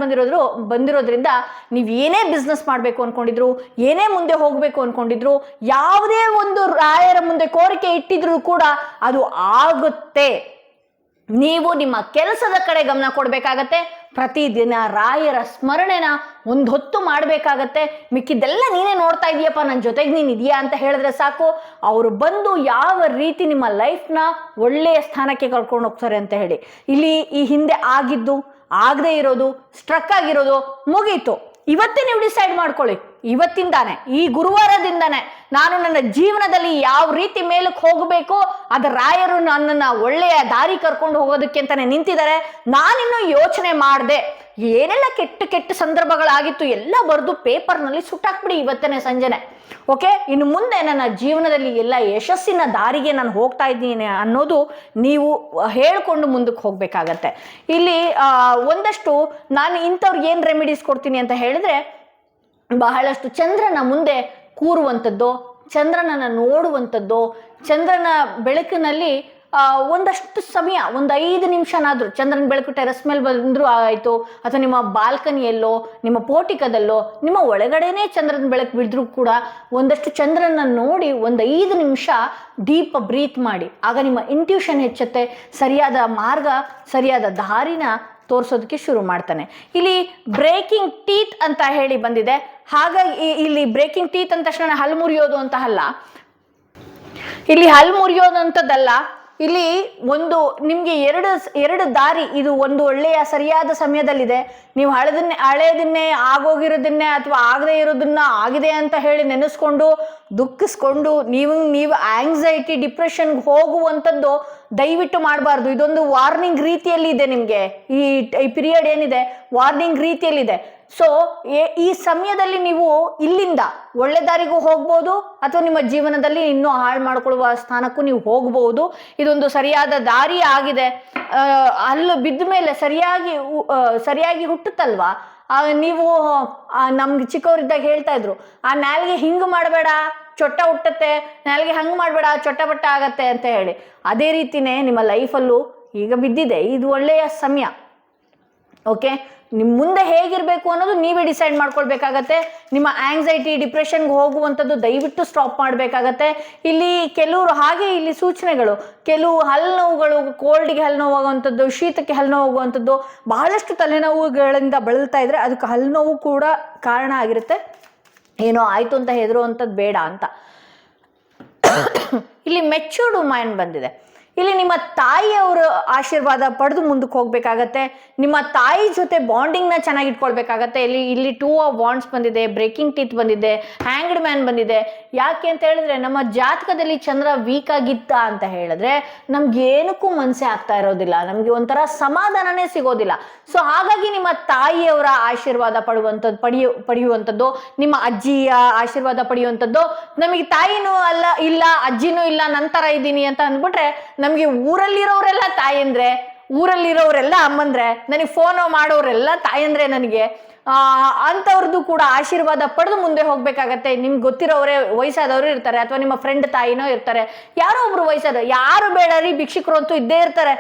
S1: ಬಂದಿರೋದ್ರಿಂದ ನೀವು ಏನೇ ಬಿಸ್ನೆಸ್ ಮಾಡಬೇಕು ಅಂದ್ಕೊಂಡಿದ್ರು, ಏನೇ ಮುಂದೆ ಹೋಗಬೇಕು ಅಂದ್ಕೊಂಡಿದ್ರು, ಯಾವುದೇ ಒಂದು ರಾಯರ ಮುಂದೆ ಕೋರಿಕೆ ಇಟ್ಟಿದ್ರು ಕೂಡ ಅದು ಆಗುತ್ತೆ. ನೀವು ನಿಮ್ಮ ಕೆಲಸದ ಕಡೆ ಗಮನ ಕೊಡಬೇಕಾಗತ್ತೆ. ಪ್ರತಿದಿನ ರಾಯರ ಸ್ಮರಣೆನ ಒಂದು ಹೊತ್ತು ಮಾಡಬೇಕಾಗತ್ತೆ. ಮಿಕ್ಕಿದ್ದೆಲ್ಲ ನೀನೇ ನೋಡ್ತಾ ಇದೀಯಪ್ಪ, ನನ್ನ ಜೊತೆಗೆ ನೀನು ಇದೆಯಾ ಅಂತ ಹೇಳಿದ್ರೆ ಸಾಕು. ಅವರು ಬಂದು ಯಾವ ರೀತಿ ನಿಮ್ಮ ಲೈಫ್ನ ಒಳ್ಳೆಯ ಸ್ಥಾನಕ್ಕೆ ಕರ್ಕೊಂಡು ಹೋಗ್ತಾರೆ ಅಂತ ಹೇಳಿ. ಇಲ್ಲಿ ಈ ಹಿಂದೆ ಆಗಿದ್ದು, ಆಗದೆ ಇರೋದು, ಸ್ಟ್ರಕ್ ಆಗಿರೋದು ಮುಗೀತು. ಇವತ್ತೇ ನೀವು ಡಿಸೈಡ್ ಮಾಡ್ಕೊಳ್ಳಿ, ಇವತ್ತಿಂದಾನೆ, ಈ ಗುರುವಾರದಿಂದಾನೆ ನಾನು ನನ್ನ ಜೀವನದಲ್ಲಿ ಯಾವ ರೀತಿ ಮೇಲಕ್ಕೆ ಹೋಗಬೇಕು, ಅದರ ರಾಯರು ನನ್ನನ್ನು ಒಳ್ಳೆಯ ದಾರಿ ಕರ್ಕೊಂಡು ಹೋಗೋದಕ್ಕೆ ಅಂತಾನೆ ನಿಂತಿದ್ದಾರೆ. ನಾನಿನ್ನೂ ಯೋಚನೆ ಮಾಡಿದೆ, ಏನೆಲ್ಲ ಕೆಟ್ಟ ಸಂದರ್ಭಗಳಾಗಿತ್ತು ಎಲ್ಲ ಬರೆದು ಪೇಪರ್ನಲ್ಲಿ ಸುಟ್ಟಾಕ್ಬಿಡಿ ಇವತ್ತನೇ ಸಂಜೆನೆ. ಓಕೆ, ಇನ್ನು ಮುಂದೆ ನನ್ನ ಜೀವನದಲ್ಲಿ ಎಲ್ಲ ಯಶಸ್ಸಿನ ದಾರಿಗೆ ನಾನು ಹೋಗ್ತಾ ಇದ್ದೀನಿ ಅನ್ನೋದು ನೀವು ಹೇಳ್ಕೊಂಡು ಮುಂದಕ್ಕೆ ಹೋಗ್ಬೇಕಾಗತ್ತೆ. ಇಲ್ಲಿ ಒಂದಷ್ಟು ನಾನು ಇಂಥವ್ರಿಗೆ ಏನು ರೆಮಿಡೀಸ್ ಕೊಡ್ತೀನಿ ಅಂತ ಹೇಳಿದ್ರೆ, ಬಹಳಷ್ಟು ಚಂದ್ರನ ಮುಂದೆ ಕೂರುವಂಥದ್ದು, ಚಂದ್ರನನ್ನು ನೋಡುವಂಥದ್ದು, ಚಂದ್ರನ ಬೆಳಕಿನಲ್ಲಿ ಒಂದಷ್ಟು ಸಮಯ, ಒಂದು 5 ನಿಮಿಷನಾದರೂ ಚಂದ್ರನ ಬೆಳಕು ಟೆರೆಸ್ ಮೇಲೆ ಬಂದರೂ ಆಯಿತು, ಅಥವಾ ನಿಮ್ಮ ಬಾಲ್ಕನಿಯಲ್ಲೋ, ನಿಮ್ಮ ಪೋಟಿಕದಲ್ಲೋ, ನಿಮ್ಮ ಒಳಗಡೆನೇ ಚಂದ್ರನ ಬೆಳಕು ಬಿದ್ದರೂ ಕೂಡ ಒಂದಷ್ಟು ಚಂದ್ರನ ನೋಡಿ ಒಂದು 5 ನಿಮಿಷ ಡೀಪ್ ಬ್ರೀತ್ ಮಾಡಿ. ಆಗ ನಿಮ್ಮ ಇಂಟ್ಯೂಷನ್ ಹೆಚ್ಚುತ್ತೆ, ಸರಿಯಾದ ಮಾರ್ಗ, ಸರಿಯಾದ ದಾರಿನ ತೋರಿಸೋದಕ್ಕೆ ಶುರು ಮಾಡ್ತಾನೆ. ಇಲ್ಲಿ ಬ್ರೇಕಿಂಗ್ ಟೀತ್ ಅಂತ ಹೇಳಿ ಬಂದಿದೆ. ಹಾಗಾಗಿ ಇಲ್ಲಿ ಬ್ರೇಕಿಂಗ್ ಟೀತ್ ಅಂದ ತಕ್ಷಣ ಹಲ್ಲು ಮುರಿಯೋದು ಅಂತ ಅಲ್ಲ, ಇಲ್ಲಿ ಹಲ್ಲು ಮುರಿಯೋದು ಅಂತದಲ್ಲ. ಇಲ್ಲಿ ಒಂದು ನಿಮಗೆ ಎರಡು ದಾರಿ, ಇದು ಒಂದು ಒಳ್ಳೆಯ ಸರಿಯಾದ ಸಮಯದಲ್ಲಿದೆ. ನೀವು ಹಳೆದನ್ನೇ ಆಗೋಗಿರೋದನ್ನೇ ಅಥವಾ ಆಗದೆ ಇರೋದನ್ನ ಆಗಿದೆ ಅಂತ ಹೇಳಿ ನೆನೆಸ್ಕೊಂಡು ದುಃಖಿಸ್ಕೊಂಡು ನೀವು ಆಂಗ್ಸೈಟಿ, ಡಿಪ್ರೆಷನ್ಗೆ ಹೋಗುವಂಥದ್ದು ದಯವಿಟ್ಟು ಮಾಡಬಾರ್ದು. ಇದೊಂದು ವಾರ್ನಿಂಗ್ ರೀತಿಯಲ್ಲಿ ಇದೆ ನಿಮಗೆ. ಈ ಪೀರಿಯಡ್ ಏನಿದೆ ವಾರ್ನಿಂಗ್ ರೀತಿಯಲ್ಲಿದೆ. ಸೊ ಈ ಸಮಯದಲ್ಲಿ ನೀವು ಇಲ್ಲಿಂದ ಒಳ್ಳೆ ದಾರಿಗೂ ಹೋಗ್ಬೋದು, ಅಥವಾ ನಿಮ್ಮ ಜೀವನದಲ್ಲಿ ಇನ್ನೂ ಹಾಳು ಮಾಡ್ಕೊಳ್ಳುವ ಸ್ಥಾನಕ್ಕೂ ನೀವು ಹೋಗ್ಬೋದು. ಇದೊಂದು ಸರಿಯಾದ ದಾರಿ ಆಗಿದೆ. ಅಲ್ಲೂ ಬಿದ್ದ ಮೇಲೆ ಸರಿಯಾಗಿ ಹುಟ್ಟುತ್ತಲ್ವಾ. ನೀವು ನಮ್ಗೆ ಚಿಕ್ಕವರಿದ್ದಾಗ ಹೇಳ್ತಾ ಇದ್ರು, ಆ ನಾಲ್ಗೆ ಹಿಂಗೆ ಮಾಡಬೇಡ ಚೊಟ್ಟ ಹುಟ್ಟತ್ತೆ, ನಾಲ್ಗೆ ಹಂಗೆ ಮಾಡಬೇಡ ಚೊಟ್ಟಪಟ್ಟ ಆಗತ್ತೆ ಅಂತ ಹೇಳಿ. ಅದೇ ರೀತಿನೇ ನಿಮ್ಮ ಲೈಫಲ್ಲೂ ಈಗ ಬಿದ್ದಿದೆ, ಇದು ಒಳ್ಳೆಯ ಸಮಯ. ಓಕೆ, ನಿಮ್ಮ ಮುಂದೆ ಹೇಗಿರಬೇಕು ಅನ್ನೋದು ನೀವೇ ಡಿಸೈಡ್ ಮಾಡ್ಕೊಳ್ಬೇಕಾಗತ್ತೆ. ನಿಮ್ಮ ಆಂಗ್ಸೈಟಿ, ಡಿಪ್ರೆಷನ್ಗೆ ಹೋಗುವಂಥದ್ದು ದಯವಿಟ್ಟು ಸ್ಟಾಪ್ ಮಾಡಬೇಕಾಗತ್ತೆ. ಇಲ್ಲಿ ಕೆಲವರು ಹಾಗೆ ಇಲ್ಲಿ ಸೂಚನೆಗಳು, ಕೆಲವು ಹಲ್ಲು ನೋವುಗಳು, ಕೋಲ್ಡ್ಗೆ ಹಲ್ಲು ನೋವಾಗುವಂಥದ್ದು, ಶೀತಕ್ಕೆ ಹಲ್ಲು ನೋವಾಗುವಂಥದ್ದು, ಬಹಳಷ್ಟು ತಲೆನೋವುಗಳಿಂದ ಬಳಲ್ತಾ ಇದ್ರೆ ಅದಕ್ಕೆ ಹಲ್ಲು ನೋವು ಕೂಡ ಕಾರಣ ಆಗಿರುತ್ತೆ. ಏನೋ ಆಯಿತು ಅಂತ ಹೆದರುವಂಥದ್ದು ಬೇಡ ಅಂತ. ಇಲ್ಲಿ ಮೆಚೂರ್ಡ್ ವುಮೆನ್ ಬಂದಿದೆ. ಇಲ್ಲಿ ನಿಮ್ಮ ತಾಯಿಯವರ ಆಶೀರ್ವಾದ ಪಡೆದು ಮುಂದಕ್ಕೆ ಹೋಗ್ಬೇಕಾಗತ್ತೆ. ನಿಮ್ಮ ತಾಯಿ ಜೊತೆ ಬಾಂಡಿಂಗ್ನ ಚೆನ್ನಾಗಿ ಇಟ್ಕೊಳ್ಬೇಕಾಗತ್ತೆ. ಇಲ್ಲಿ 2 ಆಫ್ ವಾಂಡ್ಸ್ ಬಂದಿದೆ, ಬ್ರೇಕಿಂಗ್ ಟೀತ್ ಬಂದಿದೆ, ಹ್ಯಾಂಗ್ಡ್ ಮ್ಯಾನ್ ಬಂದಿದೆ. ಯಾಕೆ ಅಂತ ಹೇಳಿದ್ರೆ, ನಮ್ಮ ಜಾತಕದಲ್ಲಿ ಚಂದ್ರ ವೀಕ್ ಆಗಿತ್ತ ಅಂತ ಹೇಳಿದ್ರೆ ನಮ್ಗೆ ಏನಕ್ಕೂ ಮನಸ್ಸೇ ಆಗ್ತಾ ಇರೋದಿಲ್ಲ, ನಮಗೆ ಒಂಥರ ಸಮಾಧಾನನೇ ಸಿಗೋದಿಲ್ಲ. ಸೊ ಹಾಗಾಗಿ ನಿಮ್ಮ ತಾಯಿಯವರ ಆಶೀರ್ವಾದ ಪಡೆಯುವಂಥದ್ದು, ನಿಮ್ಮ ಅಜ್ಜಿಯ ಆಶೀರ್ವಾದ ಪಡೆಯುವಂಥದ್ದು. ನಮಗೆ ತಾಯಿನೂ ಇಲ್ಲ ಅಜ್ಜಿನೂ ಇಲ್ಲ, ನಂತರ ಇದ್ದೀನಿ ಅಂತ ಅಂದ್ಬಿಟ್ರೆ ನಮಗೆ ಊರಲ್ಲಿರೋರೆಲ್ಲ ತಾಯಂದ್ರೆ, ಊರಲ್ಲಿರೋರೆಲ್ಲ ಅಮ್ಮಂದ್ರೆ, ನನಗೆ ಫೋನ್ ಮಾಡೋರೆಲ್ಲ ತಾಯಂದ್ರೆ ನನಗೆ ಅಂಥವ್ರದ್ದು ಕೂಡ ಆಶೀರ್ವಾದ ಪಡೆದು ಮುಂದೆ ಹೋಗ್ಬೇಕಾಗತ್ತೆ. ನಿಮ್ಗೆ ಗೊತ್ತಿರೋರೇ ವಯಸ್ಸಾದವರು ಇರ್ತಾರೆ, ಅಥವಾ ನಿಮ್ಮ ಫ್ರೆಂಡ್ ತಾಯಿನೋ ಇರ್ತಾರೆ, ಯಾರೋ ಒಬ್ರು ವಯಸ್ಸಾದ, ಯಾರು ಬೇಡ ರೀ, ಭಿಕ್ಷುಕರು ಅಂತೂ ಇದ್ದೇ ಇರ್ತಾರೆ.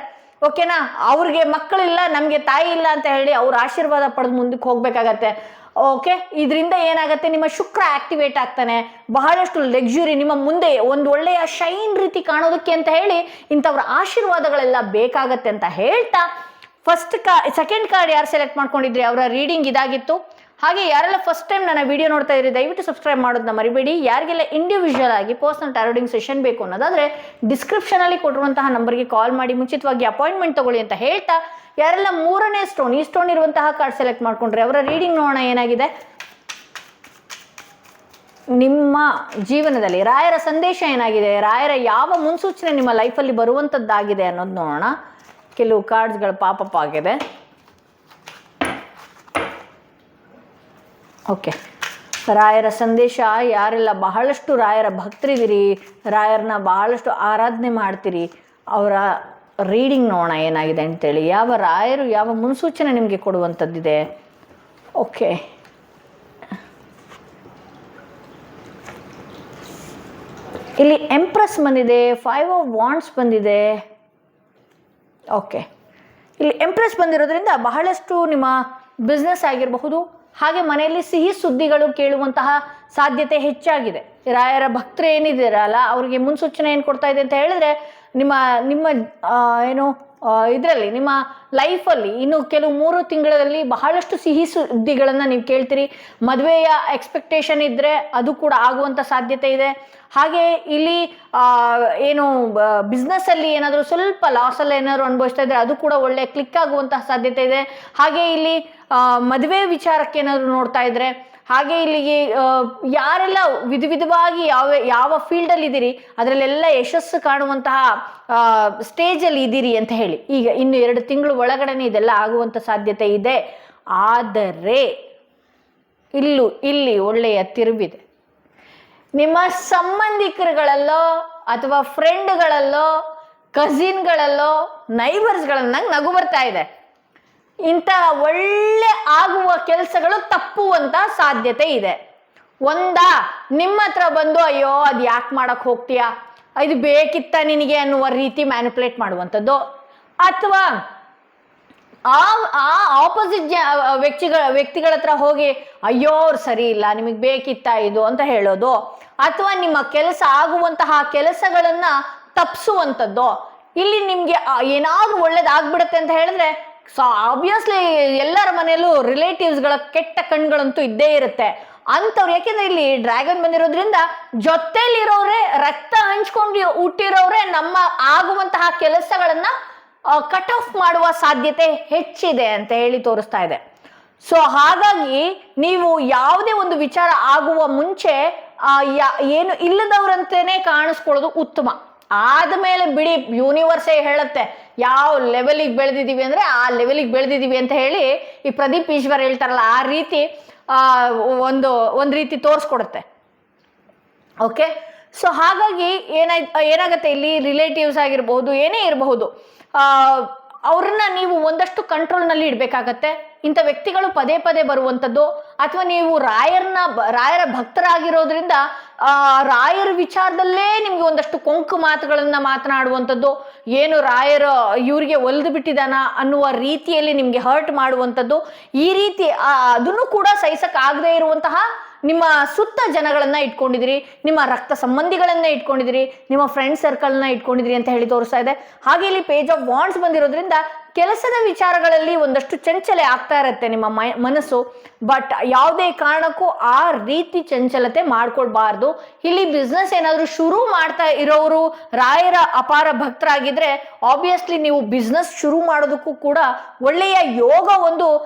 S1: ಓಕೆನಾ, ಅವ್ರಿಗೆ ಮಕ್ಕಳಿಲ್ಲ, ನಮಗೆ ತಾಯಿ ಇಲ್ಲ ಅಂತ ಹೇಳಿ ಅವ್ರ ಆಶೀರ್ವಾದ ಪಡೆದು ಮುಂದಕ್ಕೆ ಹೋಗ್ಬೇಕಾಗತ್ತೆ. ಓಕೆ, ಇದರಿಂದ ಏನಾಗುತ್ತೆ, ನಿಮ್ಮ ಶುಕ್ರ ಆಕ್ಟಿವೇಟ್ ಆಗ್ತಾನೆ, ಬಹಳಷ್ಟು ಲಕ್ಸುರಿ, ನಿಮ್ಮ ಮುಂದೆ ಒಂದು ಒಳ್ಳೆಯ ಶೈನ್ ರೀತಿ ಕಾಣೋದಕ್ಕೆ ಅಂತ ಹೇಳಿ ಇಂಥವ್ರ ಆಶೀರ್ವಾದಗಳೆಲ್ಲ ಬೇಕಾಗತ್ತೆ ಅಂತ ಹೇಳ್ತಾ ಸೆಕೆಂಡ್ ಕಾರ್ಡ್ ಯಾರು ಸೆಲೆಕ್ಟ್ ಮಾಡ್ಕೊಂಡಿದ್ರಿ ಅವರ ರೀಡಿಂಗ್ ಇದಾಗಿತ್ತು. ಹಾಗೆ ಯಾರೆಲ್ಲ ಫಸ್ಟ್ ಟೈಮ್ ನನ್ನ ವಿಡಿಯೋ ನೋಡ್ತಾ ಇದ್ರಿ ದಯವಿಟ್ಟು ಸಬ್ಸ್ಕ್ರೈಬ್ ಮಾಡೋದನ್ನ ಮರಿಬೇಡಿ. ಯಾರಿಗೆಲ್ಲ ಇಂಡಿವಿಜುವಲ್ ಆಗಿ ಪರ್ಸನಲ್ ಟಾರೋಡಿಂಗ್ ಸೆಷನ್ ಬೇಕು ಅನ್ನೋದಾದ್ರೆ ಡಿಸ್ಕ್ರಿಪ್ಷನಲ್ಲಿ ಕೊಟ್ಟಿರುವಂತಹ ನಂಬರ್ಗೆ ಕಾಲ್ ಮಾಡಿ ಮುಂಚಿತವಾಗಿ ಅಪಾಯಿಂಟ್ಮೆಂಟ್ ತಗೊಳ್ಳಿ ಅಂತ ಹೇಳ್ತಾ, ಯಾರೆಲ್ಲ 3ನೇ ಸ್ಟೋನ್ ಈ ಸ್ಟೋನ್ ಇರುವಂತಹ ಕಾರ್ಡ್ ಸೆಲೆಕ್ಟ್ ಮಾಡ್ಕೊಂಡ್ರೆ ಅವರ ರೀಡಿಂಗ್ ನೋಡೋಣ ಏನಾಗಿದೆ. ನಿಮ್ಮ ಜೀವನದಲ್ಲಿ ರಾಯರ ಸಂದೇಶ ಏನಾಗಿದೆ, ರಾಯರ ಯಾವ ಮುನ್ಸೂಚನೆ ನಿಮ್ಮ ಲೈಫಲ್ಲಿ ಬರುವಂಥದ್ದಾಗಿದೆ ಅನ್ನೋದು ನೋಡೋಣ. ಕೆಲವು ಕಾರ್ಡ್ಸ್ಗಳು ಪಾಪಪ್ ಆಗಿದೆ. ಓಕೆ, ರಾಯರ ಸಂದೇಶ. ಯಾರೆಲ್ಲ ಬಹಳಷ್ಟು ರಾಯರ ಭಕ್ತರಿದ್ದೀರಿ, ರಾಯರನ್ನ ಬಹಳಷ್ಟು ಆರಾಧನೆ ಮಾಡ್ತೀರಿ, ಅವರ ರೀಡಿಂಗ್ ನೋಡೋಣ ಏನಾಗಿದೆ ಅಂತೇಳಿ. ಯಾವ ರಾಯರು ಯಾವ ಮುನ್ಸೂಚನೆ ನಿಮಗೆ ಕೊಡುವಂಥದ್ದಿದೆ. ಓಕೆ, ಇಲ್ಲಿ ಎಂಪ್ರೆಸ್ ಬಂದಿದೆ, 5 ಆಫ್ ವಾಂಡ್ಸ್ ಬಂದಿದೆ. ಓಕೆ, ಇಲ್ಲಿ ಎಂಪ್ರೆಸ್ ಬಂದಿರೋದ್ರಿಂದ ಬಹಳಷ್ಟು ನಿಮ್ಮ ಬಿಸ್ನೆಸ್ ಆಗಿರಬಹುದು, ಹಾಗೆ ಮನೆಯಲ್ಲಿ ಸಿಹಿ ಸುದ್ದಿಗಳು ಕೇಳುವಂತಹ ಸಾಧ್ಯತೆ ಹೆಚ್ಚಾಗಿದೆ. ರಾಯರ ಭಕ್ತರು ಏನಿದ್ದೀರಲ್ಲ ಅವ್ರಿಗೆ ಮುನ್ಸೂಚನೆ ಏನು ಕೊಡ್ತಾ ಇದೆ ಅಂತ ಹೇಳಿದ್ರೆ, ನಿಮ್ಮ ನಿಮ್ಮ ಏನು ಇದರಲ್ಲಿ ನಿಮ್ಮ ಲೈಫಲ್ಲಿ ಇನ್ನು ಕೆಲವು 3 ತಿಂಗಳಲ್ಲಿ ಬಹಳಷ್ಟು ಸಿಹಿ ಸುದ್ದಿಗಳನ್ನು ನೀವು ಕೇಳ್ತೀರಿ. ಮದುವೆಯ ಎಕ್ಸ್ಪೆಕ್ಟೇಷನ್ ಇದ್ದರೆ ಅದು ಕೂಡ ಆಗುವಂಥ ಸಾಧ್ಯತೆ ಇದೆ. ಹಾಗೆ ಇಲ್ಲಿ ಏನು ಬಿಸ್ನೆಸ್ಸಲ್ಲಿ ಏನಾದರೂ ಸ್ವಲ್ಪ ಲಾಸಲ್ಲಿ ಏನಾದರೂ ಅನುಭವಿಸ್ತಾ ಇದ್ದರೆ ಅದು ಕೂಡ ಒಳ್ಳೆ ಕ್ಲಿಕ್ ಆಗುವಂತಹ ಸಾಧ್ಯತೆ ಇದೆ. ಹಾಗೆ ಇಲ್ಲಿ ಮದುವೆ ವಿಚಾರಕ್ಕೆ ಏನಾದರೂ ನೋಡ್ತಾ ಇದ್ದರೆ, ಹಾಗೆ ಇಲ್ಲಿಗೆ ಯಾರೆಲ್ಲ ವಿಧವಾಗಿ ಯಾವ ಫೀಲ್ಡಲ್ಲಿ ಇದ್ದೀರಿ ಅದರಲ್ಲೆಲ್ಲ ಯಶಸ್ಸು ಕಾಣುವಂತಹ ಸ್ಟೇಜಲ್ಲಿ ಇದ್ದೀರಿ ಅಂತ ಹೇಳಿ. ಈಗ ಇನ್ನು 2 ತಿಂಗಳು ಒಳಗಡೆನೆ ಇದೆಲ್ಲ ಆಗುವಂಥ ಸಾಧ್ಯತೆ ಇದೆ. ಆದರೆ ಇಲ್ಲಿ ಒಳ್ಳೆಯ ತಿರುವಿದೆ. ನಿಮ್ಮ ಸಂಬಂಧಿಕರುಗಳಲ್ಲೋ ಅಥವಾ ಫ್ರೆಂಡ್ಗಳಲ್ಲೋ ಕಸಿನ್ಗಳಲ್ಲೋ ನೈಬರ್ಸ್ಗಳನ್ನ ನಗು ಬರ್ತಾ ಇದೆ. ಇಂತಹ ಒಳ್ಳೆ ಆಗುವ ಕೆಲಸಗಳು ತಪ್ಪುವಂತ ಸಾಧ್ಯತೆ ಇದೆ. ನಿಮ್ಮ ಹತ್ರ ಬಂದು ಅಯ್ಯೋ ಅದು ಯಾಕೆ ಮಾಡಕ್ ಹೋಗ್ತೀಯಾ, ಇದು ಬೇಕಿತ್ತ ನಿನಗೆ ಅನ್ನುವ ರೀತಿ ಮ್ಯಾನಿಪುಲೇಟ್ ಮಾಡುವಂಥದ್ದು, ಅಥವಾ ಆ ಆಪೋಸಿಟ್ ವ್ಯಕ್ತಿಗಳ ಹತ್ರ ಹೋಗಿ ಅಯ್ಯೋ ಅವ್ರು ಸರಿ ಇಲ್ಲ ನಿಮಗೆ ಬೇಕಿತ್ತ ಇದು ಅಂತ ಹೇಳೋದು, ಅಥವಾ ನಿಮ್ಮ ಕೆಲಸ ಆಗುವಂತಹ ಕೆಲಸಗಳನ್ನ ತಪ್ಪಿಸುವಂಥದ್ದು. ಇಲ್ಲಿ ನಿಮ್ಗೆ ಏನಾದ್ರೂ ಒಳ್ಳೇದಾಗ್ಬಿಡುತ್ತೆ ಅಂತ ಹೇಳಿದ್ರೆ ಆಬ್ವಿಯಸ್ಲಿ ಎಲ್ಲರ ಮನೆಯಲ್ಲೂ ರಿಲೇಟಿವ್ಸ್ಗಳ ಕೆಟ್ಟ ಕಣ್ಗಳಂತೂ ಇದ್ದೇ ಇರುತ್ತೆ ಅಂಥವ್ರು. ಯಾಕೆಂದ್ರೆ ಇಲ್ಲಿ ಡ್ರ್ಯಾಗನ್ ಬಂದಿರೋದ್ರಿಂದ ಜೊತೆಲಿರೋರೇ, ರಕ್ತ ಹಂಚ್ಕೊಂಡು ಹುಟ್ಟಿರೋರೇ ನಮ್ಮ ಆಗುವಂತಹ ಕೆಲಸಗಳನ್ನ ಕಟ್ ಆಫ್ ಮಾಡುವ ಸಾಧ್ಯತೆ ಹೆಚ್ಚಿದೆ ಅಂತ ಹೇಳಿ ತೋರಿಸ್ತಾ ಇದೆ. ಸೊ ಹಾಗಾಗಿ ನೀವು ಯಾವುದೇ ಒಂದು ವಿಚಾರ ಆಗುವ ಮುಂಚೆ ಏನು ಇಲ್ಲದವ್ರಂತೇನೆ ಕಾಣಿಸ್ಕೊಳ್ಳೋದು ಉತ್ತಮ. ಆದ್ಮೇಲೆ ಬಿಡಿ, ಯೂನಿವರ್ಸೇ ಹೇಳುತ್ತೆ ಯಾವ ಲೆವೆಲಿಗೆ ಬೆಳೆದಿದ್ದೀವಿ ಅಂದ್ರೆ ಆ ಲೆವೆಲಿಗೆ ಬೆಳೆದಿದ್ದೀವಿ ಅಂತ ಹೇಳಿ ಈ ಪ್ರದೀಪ್ ಈಶ್ವರ್ ಹೇಳ್ತಾರಲ್ಲ ಆ ರೀತಿ ಒಂದು ರೀತಿ ತೋರಿಸ್ಕೊಡುತ್ತೆ. ಓಕೆ, ಸೊ ಹಾಗಾಗಿ ಏನಾಗುತ್ತೆ ಇಲ್ಲಿ ರಿಲೇಟಿವ್ಸ್ ಆಗಿರಬಹುದು, ಏನೇ ಇರಬಹುದು, ಅವ್ರನ್ನ ನೀವು ಒಂದಷ್ಟು ಕಂಟ್ರೋಲ್ನಲ್ಲಿ ಇಡಬೇಕಾಗತ್ತೆ. ಇಂಥ ವ್ಯಕ್ತಿಗಳು ಪದೇ ಪದೇ ಬರುವಂಥದ್ದು, ಅಥವಾ ನೀವು ರಾಯರ ಭಕ್ತರಾಗಿರೋದ್ರಿಂದ ರಾಯರ ವಿಚಾರದಲ್ಲೇ ನಿಮ್ಗೆ ಒಂದಷ್ಟು ಕೊಂಕು ಮಾತುಗಳನ್ನ ಮಾತನಾಡುವಂಥದ್ದು, ಏನು ರಾಯರು ಇವ್ರಿಗೆ ಒಲ್ದು ಬಿಟ್ಟಿದಾನ ಅನ್ನುವ ರೀತಿಯಲ್ಲಿ ನಿಮ್ಗೆ ಹರ್ಟ್ ಮಾಡುವಂಥದ್ದು, ಈ ರೀತಿ ಅದನ್ನು ಕೂಡ ಸಹಿಸಕ್ಕಾಗದೇ ಇರುವಂತಹ ನಿಮ್ಮ ಸುತ್ತ ಜನಗಳನ್ನ ಇಟ್ಕೊಂಡಿದ್ದೀರಿ, ನಿಮ್ಮ ರಕ್ತ ಸಂಬಂಧಿಗಳನ್ನ ಇಟ್ಕೊಂಡಿದ್ದೀರಿ, ನಿಮ್ಮ ಫ್ರೆಂಡ್ ಸರ್ಕಲ್ನ ಇಟ್ಕೊಂಡಿದ್ದೀರಿ ಅಂತ ಹೇಳಿ ತೋರಿಸ್ತಾ ಇದೆ. ಹಾಗೆ ಇಲ್ಲಿ ಪೇಜ್ ಆಫ್ ವಾಂಡ್ಸ್ ಬಂದಿರೋದ್ರಿಂದ ಕೆಲಸದ ವಿಚಾರಗಳಲ್ಲಿ ಒಂದಷ್ಟು ಚಂಚಲೆ ಆಗ್ತಾ ಇರುತ್ತೆ ನಿಮ್ಮ ಮನಸ್ಸು. ಬಟ್ ಯಾವುದೇ ಕಾರಣಕ್ಕೂ ಆ ರೀತಿ ಚಂಚಲತೆ ಮಾಡ್ಕೊಳ್ಬಾರ್ದು. ಇಲ್ಲಿ ಬಿಸ್ನೆಸ್ ಏನಾದರೂ ಶುರು ಮಾಡ್ತಾ ಇರೋರು ರಾಯರ ಅಪಾರ ಭಕ್ತರಾಗಿದ್ರೆ ಆಬ್ವಿಯಸ್ಲಿ ನೀವು ಬಿಸ್ನೆಸ್ ಶುರು ಮಾಡೋದಕ್ಕೂ ಕೂಡ ಒಳ್ಳೆಯ ಯೋಗ